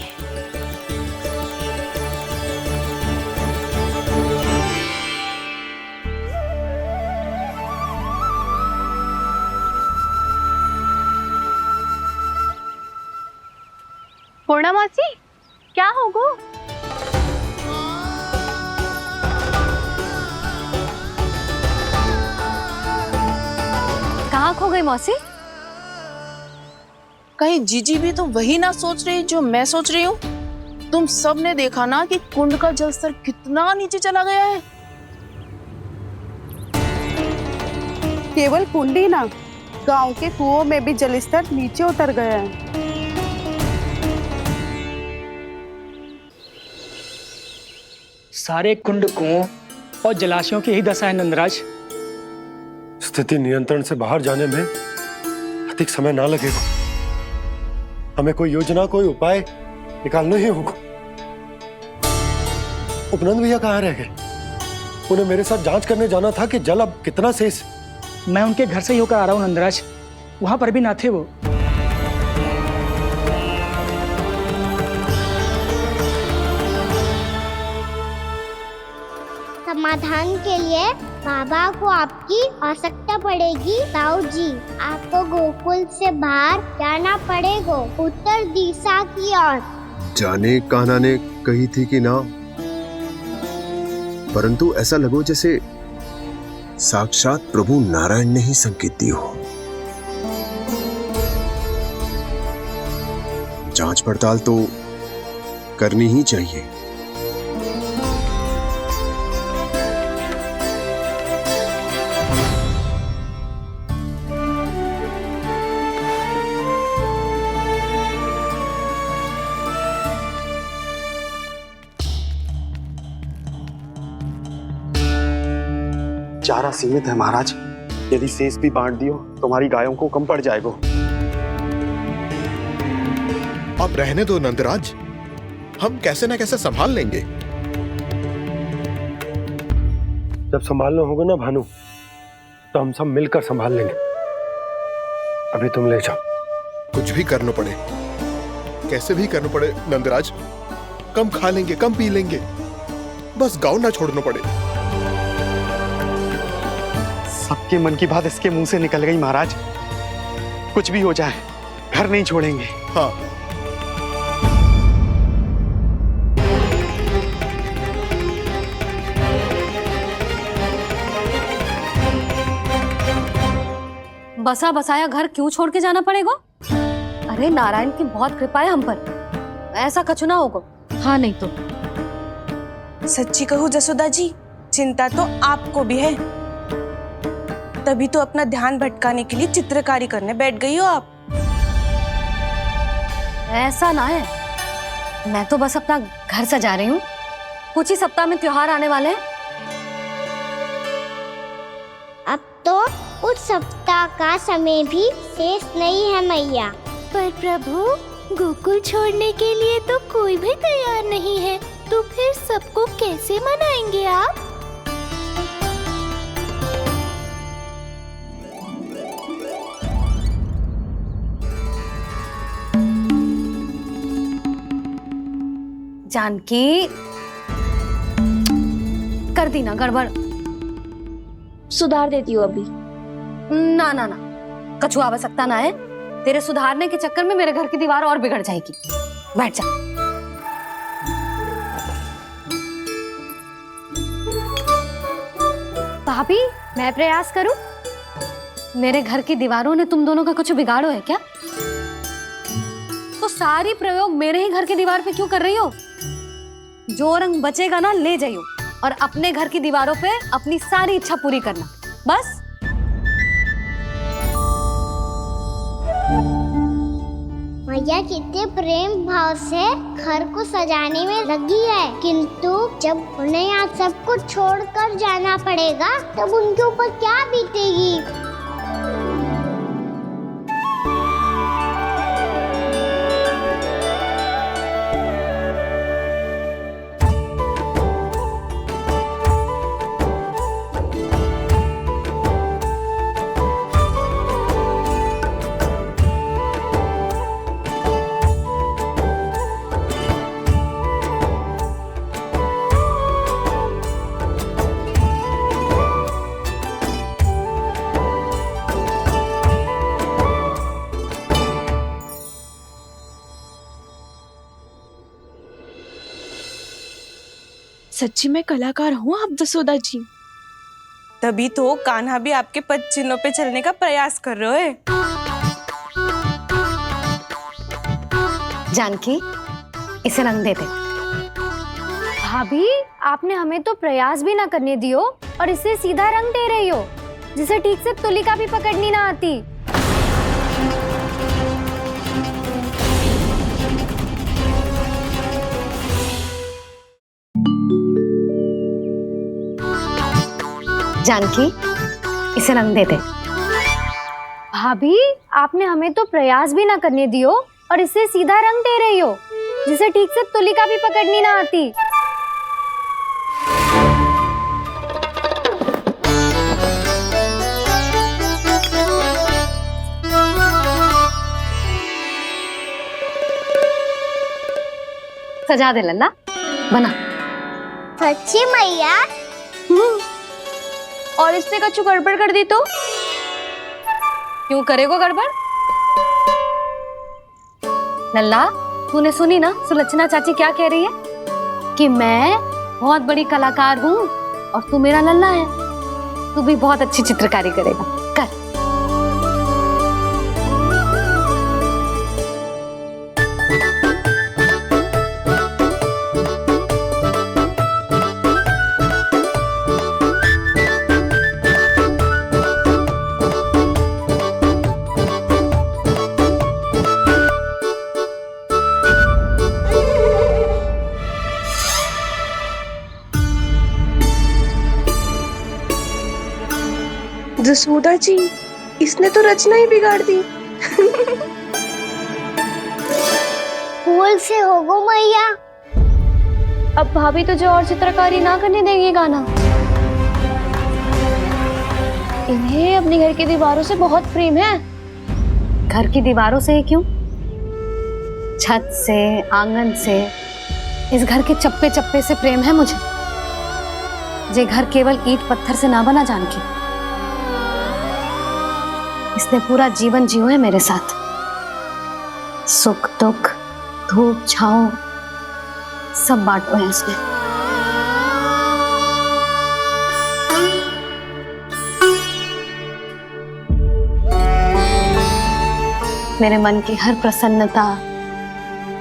पूर्णा मौसी, क्या होगो? कहाँ खो गई मौसी? कहीं जीजी भी तो वही ना सोच रही जो मैं सोच रही हूँ। तुम सब ने देखा ना कि कुंड का जलस्तर कितना नीचे चला गया है। केवल कुंड ही ना, गांव के कुओं में भी जलस्तर नीचे उतर गया है। सारे कुंड कुओं और जलाशयों की ही दशा है नंदराज। स्थिति नियंत्रण से बाहर जाने में अधिक समय ना लगेगा। हमें कोई योजना, कोई उपाय निकालना ही होगा। उपनंद भैया कहाँ रह गए? उन्हें मेरे साथ जांच करने जाना था कि जल अब कितना शेष। मैं उनके घर से ही होकर आ रहा हूँ नंदराज, वहां पर भी ना थे वो। समाधान के लिए बाबा को आपकी आवश्यकता पड़ेगी। ताऊ जी, आपको गोकुल से बाहर जाना पड़ेगा, उत्तर दिशा की ओर। जाने कान्हा ने कही थी कि ना, परंतु ऐसा लगो जैसे साक्षात प्रभु नारायण ने ही संकेत दी हो। जांच पड़ताल तो करनी ही चाहिए। चारा सीमित है महाराज। यदि शेष भी बांट दियो तो हमारी गायों को कम पड़ जाएगा। अब रहने दो नंदराज, हम कैसे न कैसे संभाल लेंगे। जब संभालना होगा ना भानु, तो हम सब मिलकर संभाल लेंगे। अभी तुम ले जाओ। कुछ भी करना पड़े, कैसे भी करना पड़े नंदराज, कम खा लेंगे, कम पी लेंगे, बस गांव ना छोड़ना पड़े। सबके मन की बात इसके मुंह से निकल गई महाराज। कुछ भी हो जाए घर नहीं छोड़ेंगे। हाँ। बसा बसाया घर क्यों छोड़ के जाना पड़ेगा? अरे नारायण की बहुत कृपा है हम पर, ऐसा कछु ना होगा। हाँ नहीं तो सच्ची कहूँ जसोदा जी, चिंता तो आपको भी है, तभी तो अपना ध्यान भटकाने के लिए चित्रकारी करने बैठ गई हो आप। ऐसा ना है, मैं तो बस अपना घर सजा रही हूँ। कुछ ही सप्ताह में त्योहार आने वाले हैं। अब तो उस सप्ताह का समय भी शेष नहीं है मैया। पर प्रभु, गोकुल छोड़ने के लिए तो कोई भी तैयार नहीं है, तो फिर सबको कैसे मनाएंगे आप? जानकी, कर दी ना गड़बड़। सुधार देती हूँ अभी। ना ना ना, कछु आवश्यकता ना है। तेरे सुधारने के चक्कर में मेरे घर की दीवार और बिगड़ जाएगी। बैठ जा। भाभी, मैं प्रयास करूं? मेरे घर की दीवारों ने तुम दोनों का कुछ बिगाड़ो है क्या? तो सारी प्रयोग मेरे ही घर की दीवार पे क्यों कर रही हो? जो रंग बचेगा ना ले जाइयो, और अपने घर की दीवारों पे अपनी सारी इच्छा पूरी करना, बस। मैया कितने प्रेम भाव से घर को सजाने में लगी है, किंतु जब उन्हें यहाँ सब कुछ छोड़कर जाना पड़ेगा तब उनके ऊपर क्या बीतेगी। सच्ची में कलाकार हूँ आप जसोदा जी। तभी तो कान्हा भी आपके पद चिन्हों पे चलने का प्रयास कर रहे है। जानकी, इसे रंग दे दे। भाभी, आपने हमें तो प्रयास भी ना करने दियो और इसे सीधा रंग दे रही हो, जिसे ठीक से तुलिका भी पकड़नी ना आती। जानकी, इसे रंग दे दे। भाभी, आपने हमें तो प्रयास भी ना करने दियो और इसे सीधा रंग दे रही हो, जिसे ठीक से तुलिका भी पकड़नी ना आती। सजा दे लल्ला, बना। सच्ची मैया? और इसने कछु गड़बड़ कर दी तो? क्यों करेगो गड़बड़? लल्ला, तूने सुनी ना सुलक्षणा चाची क्या कह रही है? कि मैं बहुत बड़ी कलाकार हूँ और तू मेरा लल्ला है। तू भी बहुत अच्छी चित्रकारी करेगा, कर। जसोदा जी, इसने तो रचना ही बिगाड़ दी। फूल से होगो मैया। अब भाभी तुझे और चित्रकारी ना करने देंगे गाना। इन्हें अपने घर की दीवारों से बहुत प्रेम है। घर की दीवारों से क्यों, छत से, आंगन से, इस घर के चप्पे चप्पे से प्रेम है मुझे। ये घर केवल ईंट पत्थर से ना बना जानकी, इसने पूरा जीवन जियो है मेरे साथ। सुख दुख, धूप छांव सब बांटो है इसने। मेरे मन की हर प्रसन्नता,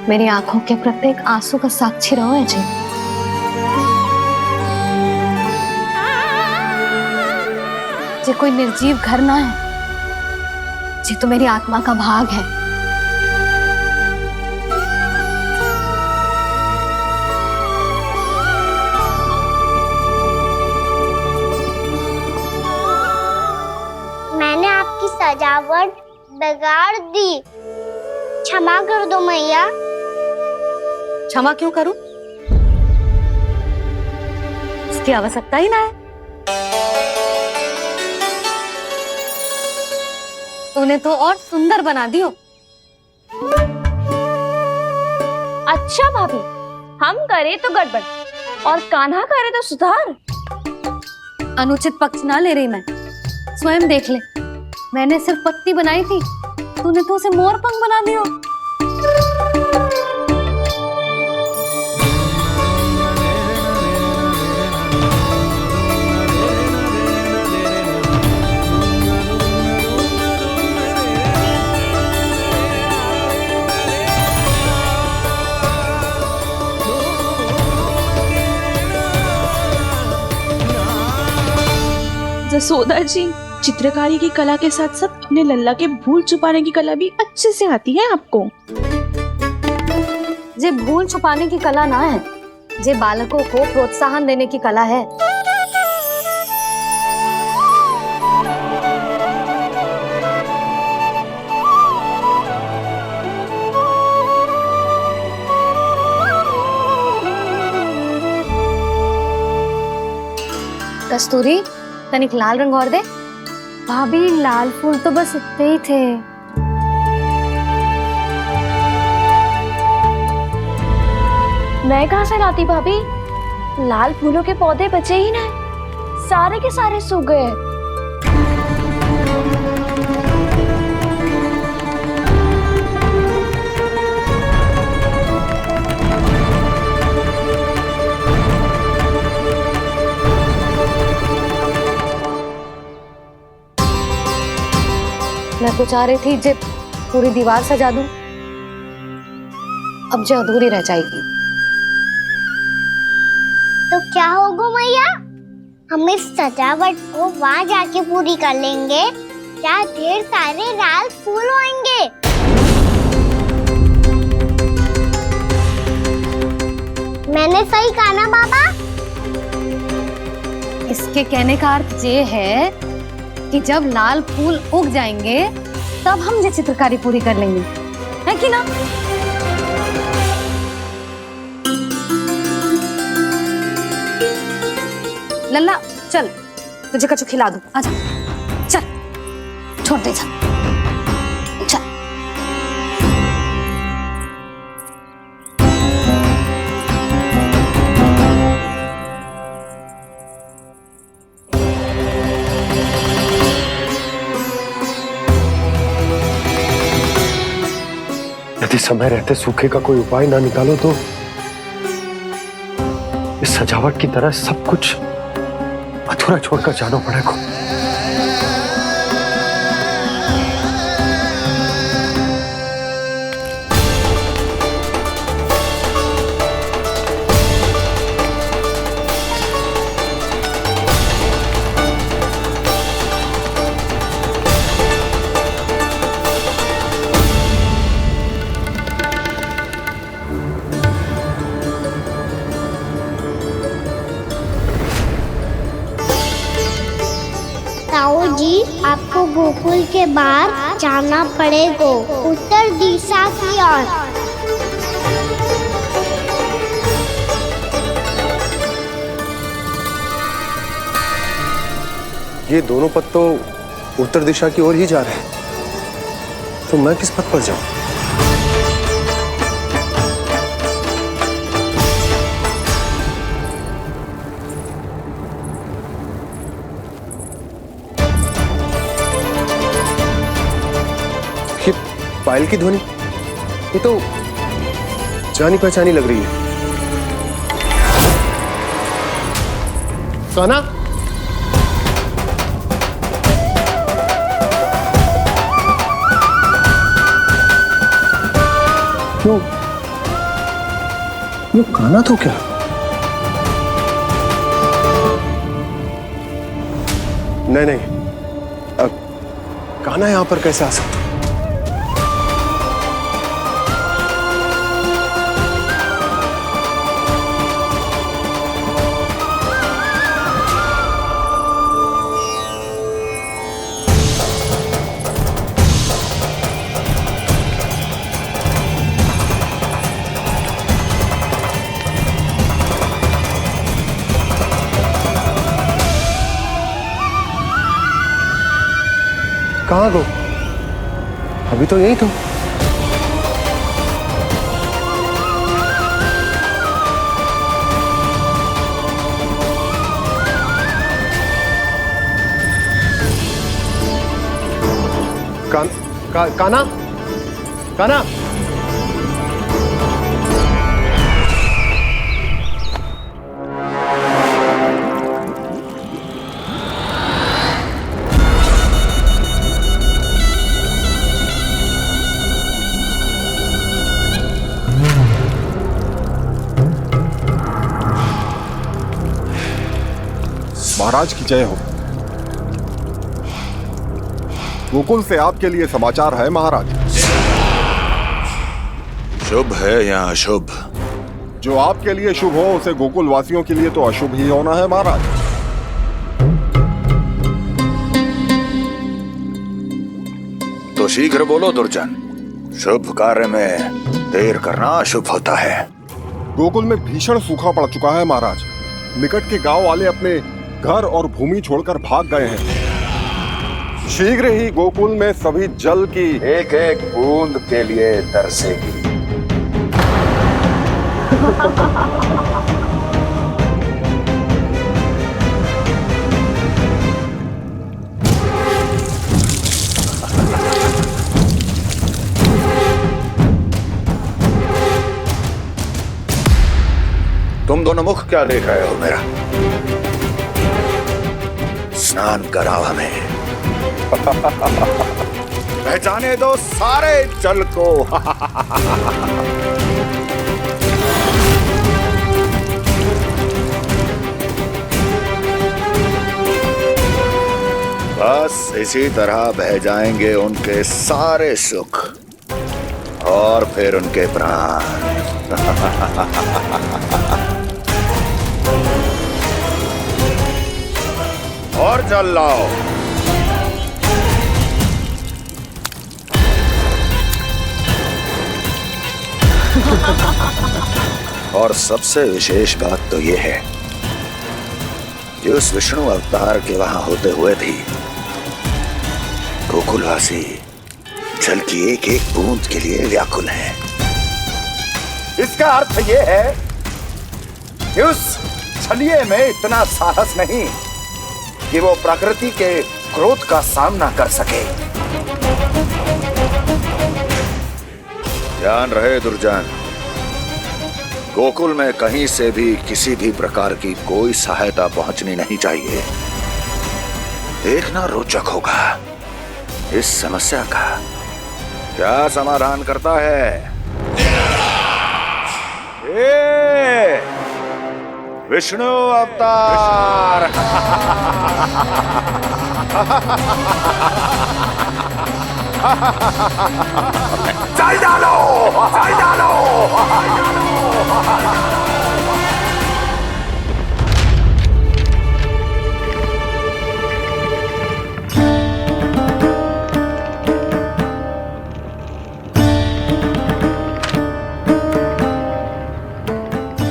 मेरी आंखों के प्रत्येक आंसू का साक्षी रहो है जी। ये कोई निर्जीव घर ना है, ये तो मेरी आत्मा का भाग है। मैंने आपकी सजावट बिगाड़ दी, क्षमा कर दो मैया। क्षमा क्यों करूं? इसकी आवश्यकता ही ना है। तूने तो और सुंदर बना दियो। अच्छा भाभी, हम करे तो गड़बड़ और कान्हा करे तो सुधार। अनुचित पक्ष ना ले रही मैं, स्वयं देख ले। मैंने सिर्फ पत्ती बनाई थी, तूने तो उसे मोर पंख बना दियो। जसोदा जी, चित्रकारी की कला के साथ साथ अपने लल्ला के भूल छुपाने की कला भी अच्छे से आती है आपको। ये भूल छुपाने की कला ना है, ये बालकों को प्रोत्साहन देने की कला है। कस्तूरी, तनिक लाल रंग और दे। भाभी, लाल फूल तो बस इतने ही थे। मैं कहाँ से लाती भाभी? लाल फूलों के पौधे बचे ही ना, सारे के सारे सूख गए। मैं तो चाह रही थी जे पूरी दीवार सजा दूं, अब जो अधूरी रह जाएगी। तो क्या होगा मैया? हम इस सजावट को वहाँ जाके पूरी कर लेंगे, जहाँ ढेर सारे लाल फूल होंगे। मैंने सही कहा ना बाबा? इसके कहने का अर्थ ये है कि जब लाल फूल उग जाएंगे तब हम ये चित्रकारी पूरी कर लेंगे, है कि ना? लल्ला चल, तुझे कछु खिला दूं, आजा, चल, छोड़ दे, चल। यदि समय रहते सूखे का कोई उपाय ना निकालो तो इस सजावट की तरह सब कुछ अधूरा छोड़कर जाना पड़ेगा। आपको गोकुल के बाहर जाना पड़ेगा, उत्तर दिशा की ओर। ये दोनों पथ तो उत्तर दिशा की ओर ही जा रहे हैं, तो मैं किस पथ पर जाऊं? ये पायल की ध्वनि, ये तो जानी पहचानी लग रही है। कान्हा, ये कान्हा तो क्या? नहीं, कान्हा यहां पर कैसे आ सकता? कहाँ गो? अभी तो यही तो। कान्हा, कान्हा, महाराज की जय हो। गोकुल से आपके लिए समाचार है महाराज। शुभ है या अशुभ? जो आपके लिए शुभ हो उसे गोकुल वासियों के लिए तो अशुभ ही होना है महाराज। तो शीघ्र बोलो दुर्जन, शुभ कार्य में देर करना अशुभ होता है। गोकुल में भीषण सूखा पड़ चुका है महाराज। निकट के गांव वाले अपने घर और भूमि छोड़कर भाग गए हैं। शीघ्र ही गोकुल में सभी जल की एक एक बूंद के लिए तरसेगी। तुम दोनों मुख क्या देख रहे हो मेरा? स्नान कराओ हमें। पहचाने दो सारे जल को। बस इसी तरह बह जाएंगे उनके सारे सुख और फिर उनके प्राण। और जल लाओ। और सबसे विशेष बात तो यह है कि उस विष्णु अवतार के वहां होते हुए भी गोकुलवासी जल की एक एक बूंद के लिए व्याकुल हैं। इसका अर्थ यह है कि उस छलिए में इतना साहस नहीं कि वो प्रकृति के क्रोध का सामना कर सके। ध्यान रहे दुर्जन, गोकुल में कहीं से भी किसी भी प्रकार की कोई सहायता पहुंचनी नहीं चाहिए। देखना रोचक होगा इस समस्या का क्या समाधान करता है। विष्णु अवतार। जल डालो, जल डालो।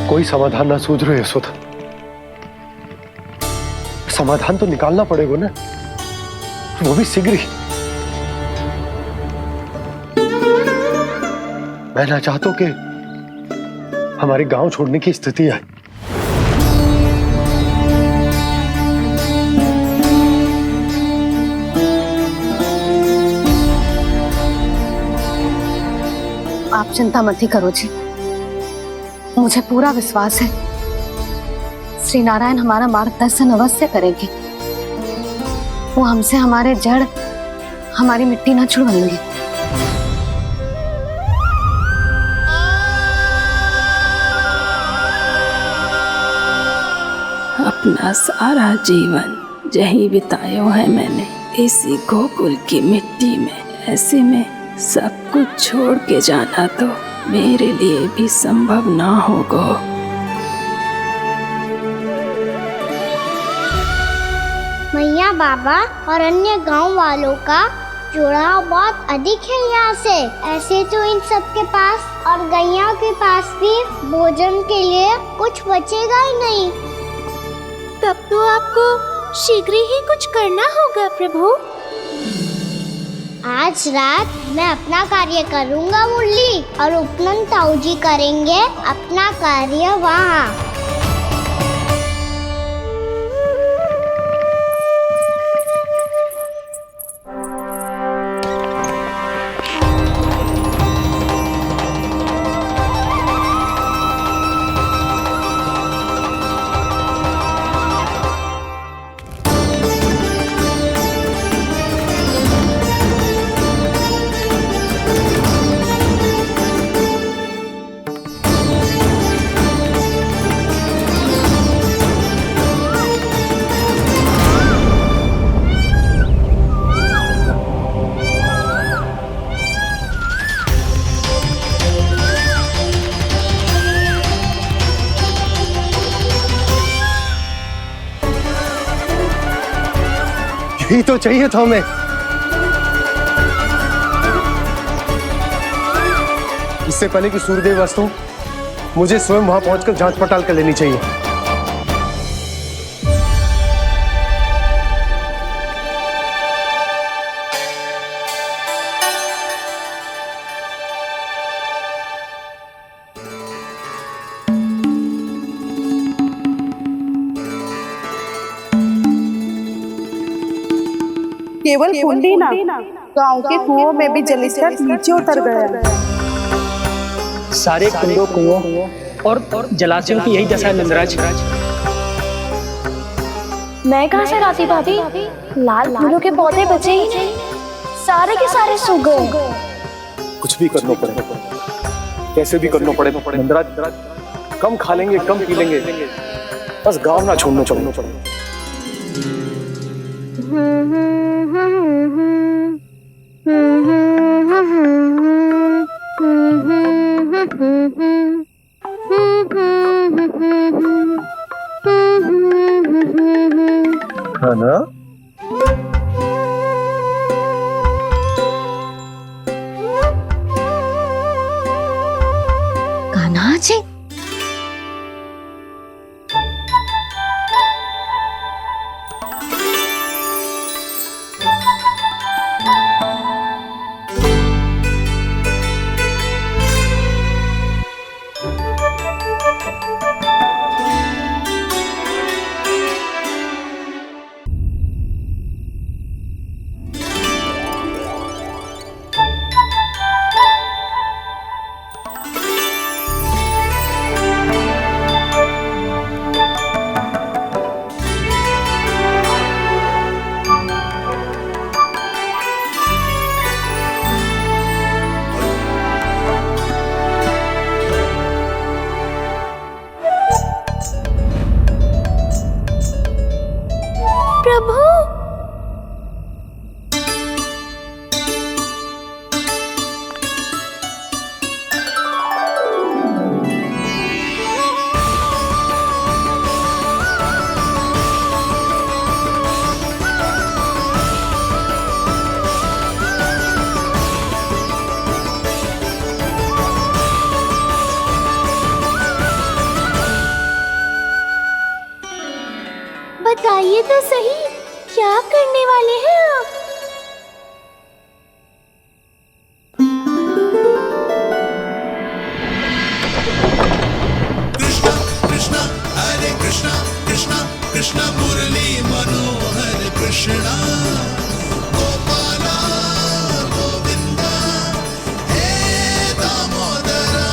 कोई समाधान ना सूझ रहे यशोदा। समाधान तो निकालना पड़ेगा ना, वो भी शीघ्र ही। मैं ना चाहता कि हमारे गांव छोड़ने की स्थिति आए। आप चिंता मत ही करो जी, मुझे पूरा विश्वास है श्री नारायण हमारा मार्गदर्शन अवश्य करेंगे। वो हमसे हमारे जड़, हमारी मिट्टी न छुड़वाएंगे। अपना सारा जीवन यही बिताया है मैंने, इसी गोकुल की मिट्टी में। ऐसे में सब कुछ छोड़ के जाना तो मेरे लिए भी संभव ना होगा। मैया बाबा और अन्य गांव वालों का जुड़ाव बहुत अधिक है यहाँ से। ऐसे तो इन सब के पास और गैया के पास भी भोजन के लिए कुछ बचेगा ही नहीं। तब तो आपको शीघ्र ही कुछ करना होगा प्रभु। आज रात मैं अपना कार्य करूँगा मुरली, और उपनंद ताऊ जी करेंगे अपना कार्य वहाँ। यही तो चाहिए था हमें। इससे पहले कि सूर्यदेव वस्तु, मुझे स्वयं वहां पहुंचकर जांच पड़ताल कर लेनी चाहिए। केवल कुंडी ना, गांव के कुओं में भी जलस्तर नीचे उतर गया। सारे कुंडों, कुओं और जलाशयों की यही दशा है नंदराज। मैं कहाँ से लाती भाभी? लाल फूलों के पौधे बचे ही नहीं, सारे के सारे सूख गए। कुछ भी करना पड़े, कैसे भी करना पड़े नंदराज। कम खा लेंगे, कम पी लेंगे, बस गांव ना छोड़ना चाहिए। है ना? कान्हा जी, बताइए तो सही, क्या करने वाले हैं आप? कृष्णा हरे कृष्णा कृष्णा कृष्णा मुरली मनोहर कृष्णा गोपाला गोविंदा हे दामोदरा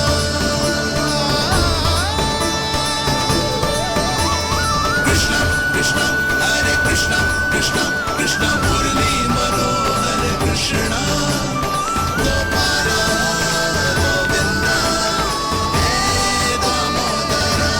कृष्णा कृष्णा हरे कृष्णा कृष्णा कृष्णा मुरली मनोहर कृष्णा गोपाला गोविंदा हे दामोदरा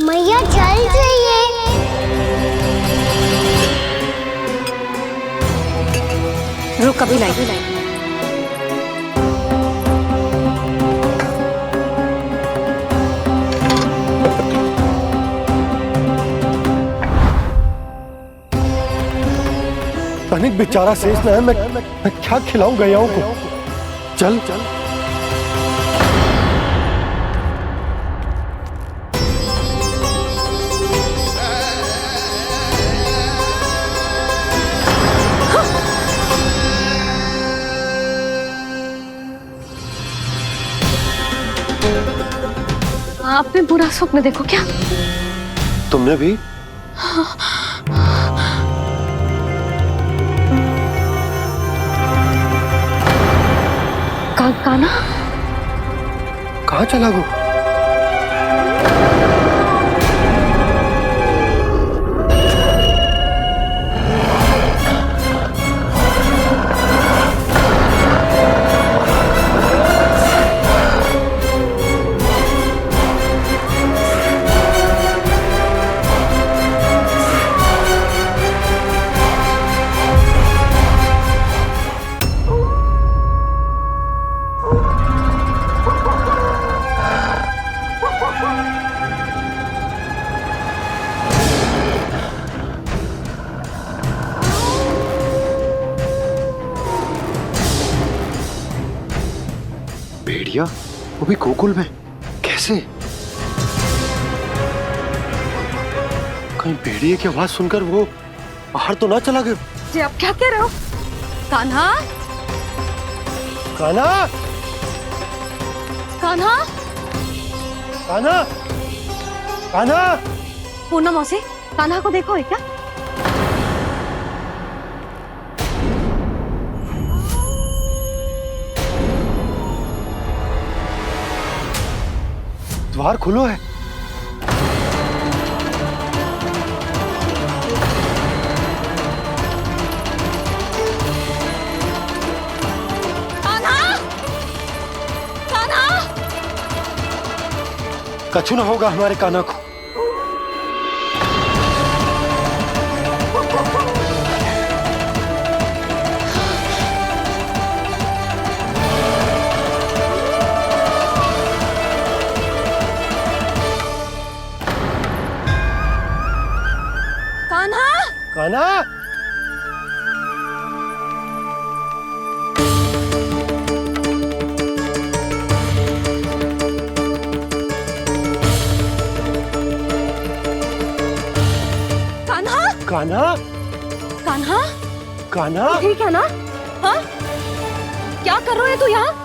मैया चल जाइए। रुक अभी लाई। तनिक बेचारा शेष न है, मैं क्या खिलाऊं गयाओं को। चल चल आपने बुरा स्वप्न देखो क्या? तुमने भी? काना कहाँ चला वो? भेड़िया वो भी गोकुल में कैसे? कहीं भेड़िए की आवाज सुनकर वो बाहर तो ना चला गया? जी आप क्या कह रहे हो? कान्हा कान्हा कान्हा कान्हा कान्हा पूनम मौसी, कान्हा को देखो है क्या? द्वार खुलो है। कछु ना होगा हमारे कान्हा को। कान्हा, कान्हा, कान्हा, कान्हा, कान्हा, ठीक है ना? हाँ? क्या कर रहे हो तू यहाँ?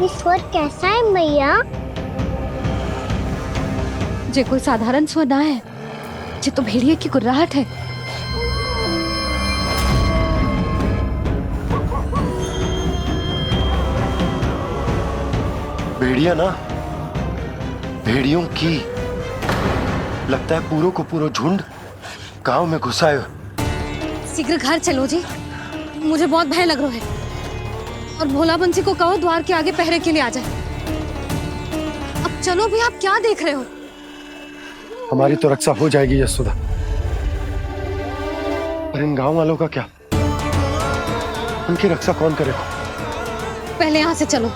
ये स्वर कैसा है मैया? जे कोई साधारण स्वर ना है, जे तो भेड़िए की गुर्राहट है। भेड़िया ना, भेड़ियों की। लगता है पूरो को पूरो झुंड गांव में घुसा है। शीघ्र घर चलो जी, मुझे बहुत भय लग रहा है। और भोला बंसी को कहो द्वार के आगे पहरे के लिए आ जाए। अब चलो भी, आप क्या देख रहे हो? हमारी तो रक्षा हो जाएगी यशोदा, पर इन गांव वालों का क्या? उनकी रक्षा कौन करेगा? पहले यहाँ से चलो।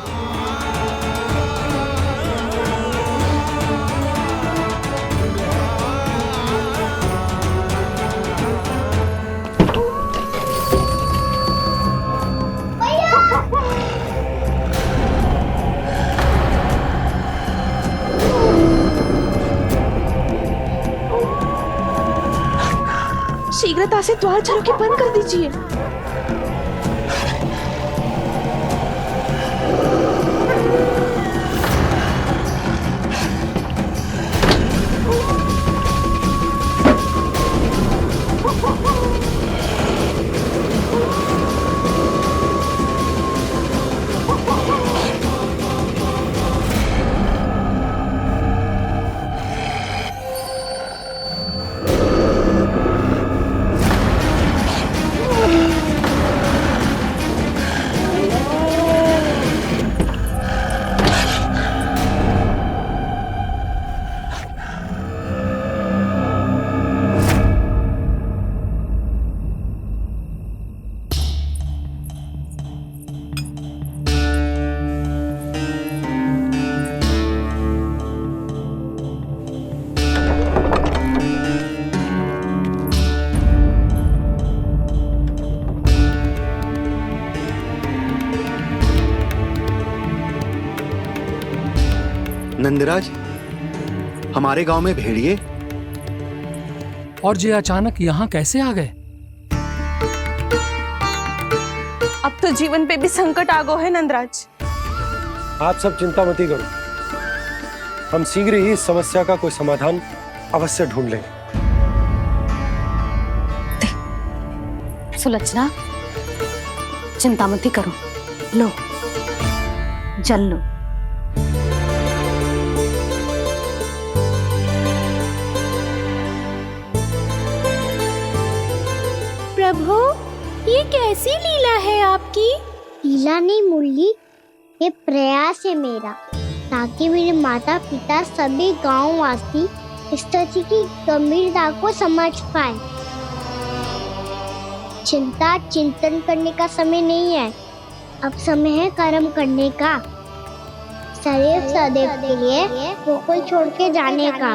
शीघ्रता से द्वार चारों के बंद कर दीजिए। नंदराज, हमारे गांव में भेड़िए और ये अचानक यहाँ कैसे आ गए? अब तो जीवन पे भी संकट आ गो है नंदराज। आप सब चिंता मत करो, हम शीघ्र ही इस समस्या का कोई समाधान अवश्य ढूंढ लेंगे। सुलक्षणा, चिंता मत करो, लो जल लो। प्रभु, ये कैसी लीला है आपकी? लीला नहीं मुरली, ये प्रयास है मेरा, ताकि मेरे माता पिता सभी गांव वासी इस स्थिति की गंभीरता को समझ पाए। चिंता चिंतन करने का समय नहीं है, अब समय है कर्म करने का, सदैव सदैव के लिए गोकुल छोड़ के जाने का।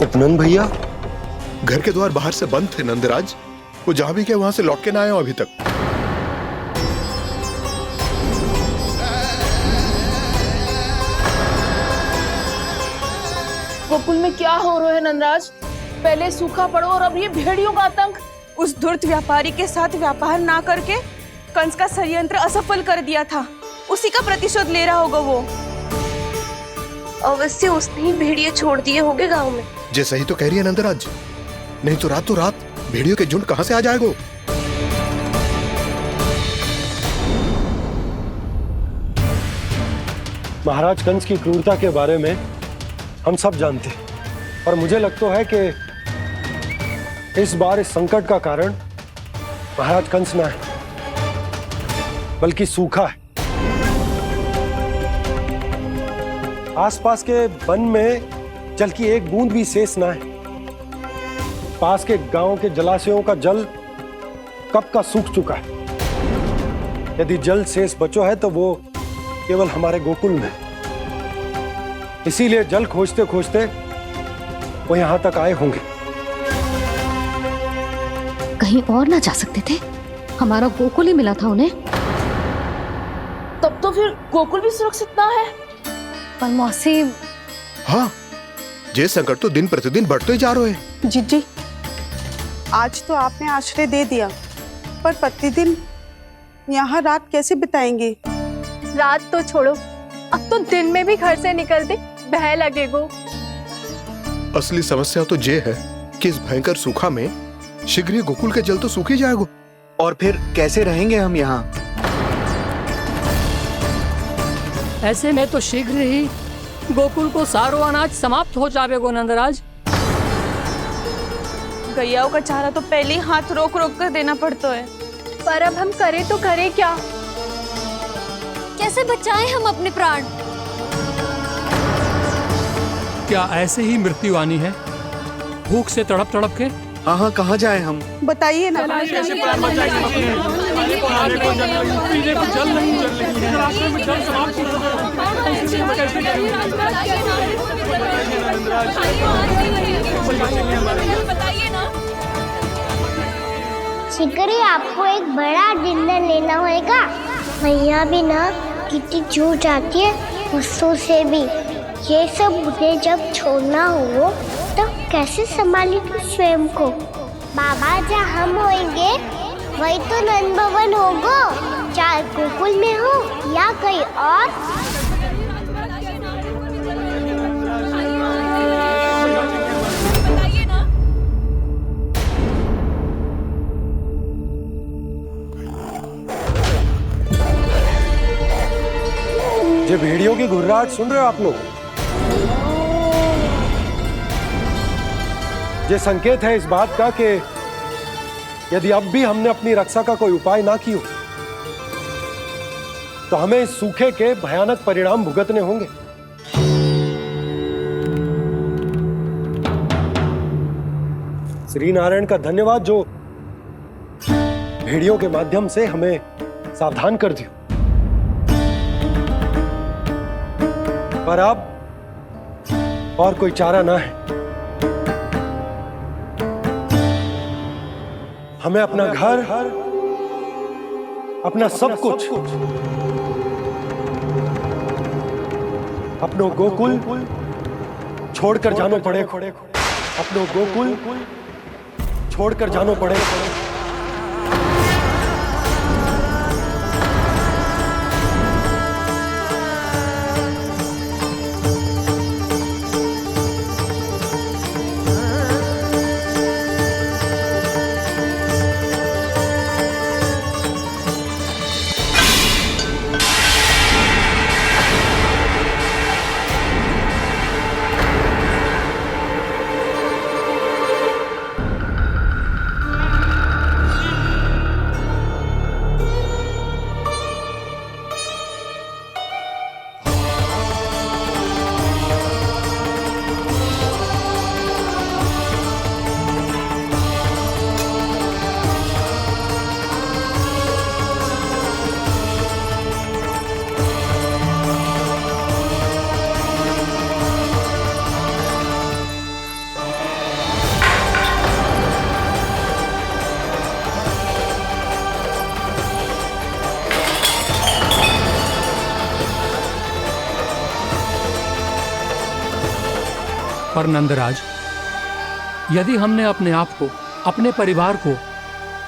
उपनंद भैया, घर के द्वार बाहर से बंद थे नंदराज, वो जहां भी गए वहां से लौट के ना आए हो अभी तक। गोकुल में क्या हो रहा है नंदराज? पहले सूखा पड़ो और अब ये भेड़ियों का आतंक। उस धूर्त व्यापारी के साथ व्यापार ना करके कंस का षड्यंत्र असफल कर दिया था, उसी का प्रतिशोध ले रहा होगा वो। अवश्य उसने ही भेड़िए छोड़ दिए होंगे गांव में। जे सही तो कह रही है नंदराज, नहीं तो रात भेड़ियों के झुंड कहां से आ जाएगा? महाराज कंस की क्रूरता के बारे में हम सब जानते हैं, और मुझे लगता है कि इस बार इस संकट का कारण महाराज कंस ना है, बल्कि सूखा है। आसपास के वन में जल की एक बूंद भी शेष ना है। पास के गांव के जलाशयों का जल कब का सूख चुका है। यदि जल शेष बचो है तो वो केवल हमारे गोकुल में। इसीलिए जल खोजते खोजते वो यहां तक आए होंगे। कहीं और ना जा सकते थे? हमारा गोकुल ही मिला था उन्हें। तब तो फिर गोकुल भी सुरक्षित ना है। पर मौसी, हाँ, ये संकट तो दिन प्रतिदिन बढ़ते ही जा रहे हैं। जीजी, आज तो आपने आश्रय दे दिया, पर प्रतिदिन यहाँ रात कैसे बिताएंगे? रात तो छोड़ो, अब तो दिन में भी घर से निकलते भय लगेगो। असली समस्या तो ये है कि इस भयंकर सूखा में शीघ्र ही गोकुल के जल तो सूख ही जाएगा। और फिर कैसे रहेंगे हम यहाँ? ऐसे में तो शीघ्र ही गोकुल को सारो अनाज समाप्त हो जाएगा नंदराज। गैयाओं का चारा तो पहले ही हाथ रोक रोक कर देना पड़ता है। पर अब हम करें तो करें क्या? कैसे बचाएं हम अपने प्राण? क्या ऐसे ही मृत्यु आनी है, भूख से तड़प तड़प के? हाँ हाँ, कहाँ जाए हम? बताइए ना। कैसे प्राण बचाएं? पीने को जल नहीं, जल नहीं है, रास्ते में जल समाप्त हो शीघ्र ही आपको एक बड़ा निर्णय लेना होगा। मैया भी ना कितनी जूझ जाती है गुस्सों से भी। ये सब उन्हें जब छोड़ना हो तो कैसे संभाली तू स्वयं को? बाबा जहाँ हम होंगे वही तो नंद भवन होगा, चाहे गोकुल में हो या कहीं और। ये भेड़ियों की घुर्राहट सुन रहे हो आप लोग? ये संकेत है इस बात का कि यदि अब भी हमने अपनी रक्षा का कोई उपाय ना किया तो हमें इस सूखे के भयानक परिणाम भुगतने होंगे। श्री नारायण का धन्यवाद जो भेड़ियों के माध्यम से हमें सावधान कर दिया। पर अब और कोई चारा ना है। हमें अपना घर, अपना सब कुछ, अपनो गोकुल छोड़कर जानो पड़ेगा। अपनो गोकुल छोड़कर जानो पड़ेगा। पर नंदराज, यदि हमने अपने आप को, अपने परिवार को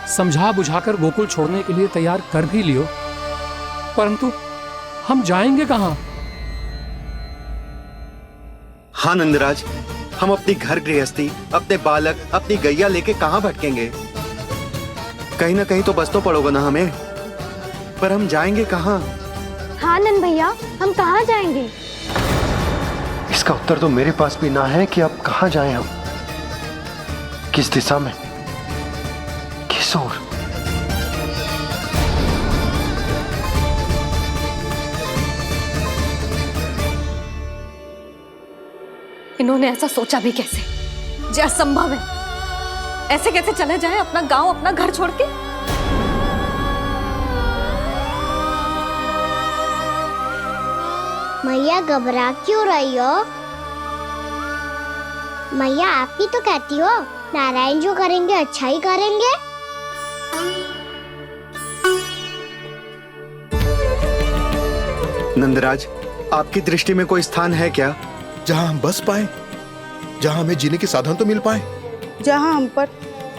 समझा बुझाकर गोकुल छोड़ने के लिए तैयार कर भी लियो, परंतु हम जाएंगे कहां? हाँ नंदराज, हम अपनी घर गृहस्थी, अपने बालक, अपनी गैया लेके कहां भटकेंगे? कहीं ना कहीं तो बस तो पड़ोगा ना हमें, पर हम जाएंगे कहां? हाँ नंद भैया, हम कहाँ जाएंगे? इसका उत्तर तो मेरे पास भी ना है कि अब कहां जाएं हम, किस दिशा में, किस ओर। इन्होंने ऐसा सोचा भी कैसे, जो असंभव है। ऐसे कैसे चले जाएं अपना गांव, अपना घर छोड़ के? मैया घबरा क्यों रही हो? मैया आप ही तो कहती हो नारायण जो करेंगे अच्छा ही करेंगे। नंदराज, आपकी दृष्टि में कोई स्थान है क्या जहां हम बस पाए, जहां हमें जीने के साधन तो मिल पाए, जहाँ हम पर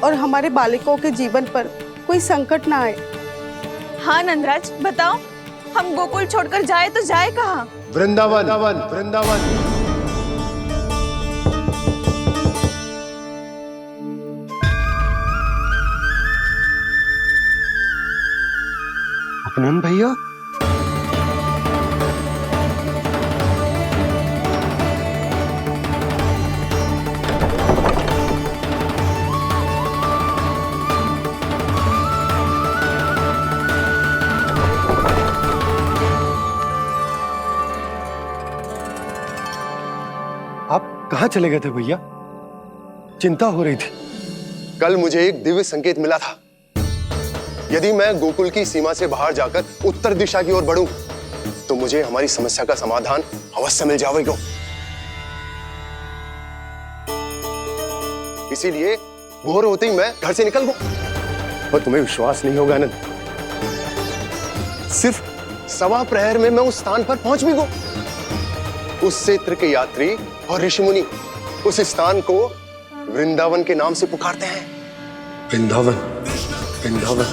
और हमारे बालकों के जीवन पर कोई संकट ना आए। हाँ नंदराज, बताओ हम गोकुल छोड़कर जाए तो जाए कहाँ? वृंदावन, वृंदावन। नंद भैया, आप कहाँ चले गए थे भैया? चिंता हो रही थी। कल मुझे एक दिव्य संकेत मिला था। यदि मैं गोकुल की सीमा से बाहर जाकर उत्तर दिशा की ओर बढ़ूं, तो मुझे हमारी समस्या का समाधान अवश्य मिल जाएगा। इसीलिए भोर होते ही मैं घर से निकल गया। पर तुम्हें विश्वास नहीं होगा आनंद, सिर्फ 1.25 प्रहर में मैं उस स्थान पर पहुंच भी गया। उस क्षेत्र के यात्री और ऋषि मुनि उस स्थान को वृंदावन के नाम से पुकारते हैं। वृंदावन, वृंदावन,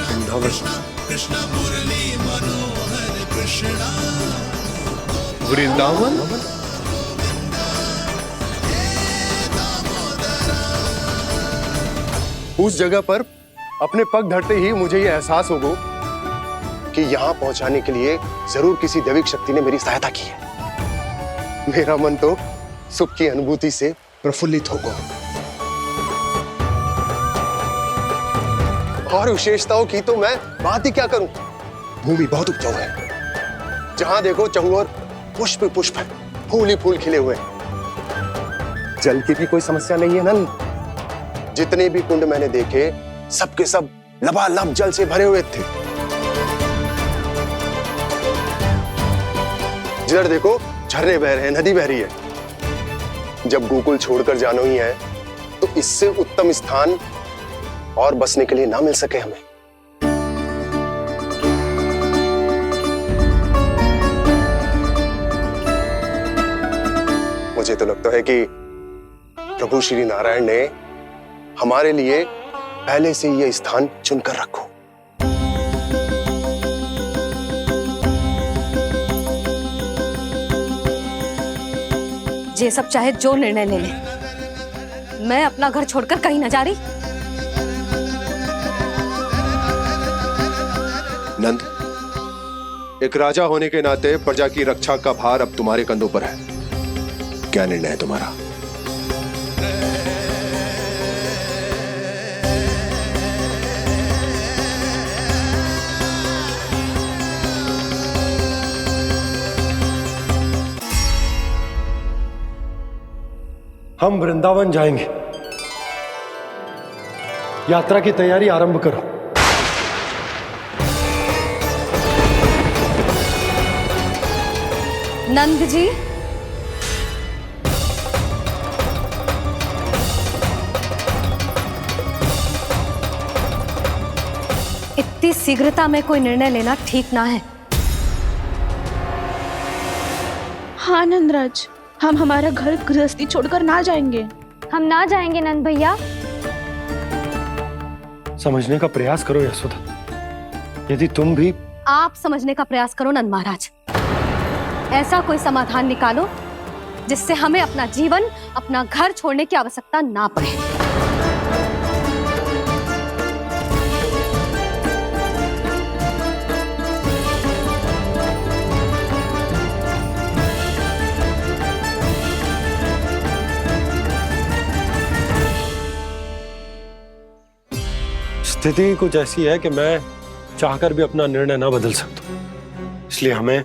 वृंदावन। वृंदावन। उस जगह पर अपने पग धरते ही मुझे यह एहसास होगा कि यहां पहुंचाने के लिए जरूर किसी दैविक शक्ति ने मेरी सहायता की है। मेरा मन तो सुख की अनुभूति से प्रफुल्लित होगा। और विशेषताओं की तो मैं बात ही क्या करूं। भूमि बहुत उपजाऊ है, जहां देखो चहुओर पुष्प पुष्प है, फूल ही फूल खिले हुए हैं। जल की भी कोई समस्या नहीं है नंद। जितने भी कुंड मैंने देखे, सबके सब लबालब जल से भरे हुए थे। जिधर देखो झरने बह रहे हैं, नदी बह रही है। जब गोकुल छोड़कर जाना ही है, तो इससे उत्तम स्थान और बसने के लिए ना मिल सके हमें। मुझे तो लगता है कि प्रभु श्री नारायण ने हमारे लिए पहले से यह स्थान चुनकर रखो। ये सब चाहे जो निर्णय ले ले, मैं अपना घर छोड़कर कहीं न जा रही। नंद, एक राजा होने के नाते प्रजा की रक्षा का भार अब तुम्हारे कंधों पर है। क्या निर्णय है तुम्हारा? हम वृंदावन जाएंगे। यात्रा की तैयारी आरंभ करो। नंद जी, इतनी शीघ्रता में कोई निर्णय लेना ठीक ना है। हाँ नंदराज, हम हमारा घर गृहस्थी छोड़कर ना जाएंगे। हम ना जाएंगे नंद भैया। समझने का प्रयास करो यशोदा, यदि तुम भी। आप समझने का प्रयास करो नंद महाराज। ऐसा कोई समाधान निकालो जिससे हमें अपना जीवन, अपना घर छोड़ने की आवश्यकता ना पड़े। स्थिति कुछ ऐसी है कि मैं चाहकर भी अपना निर्णय न बदल सकता, इसलिए हमें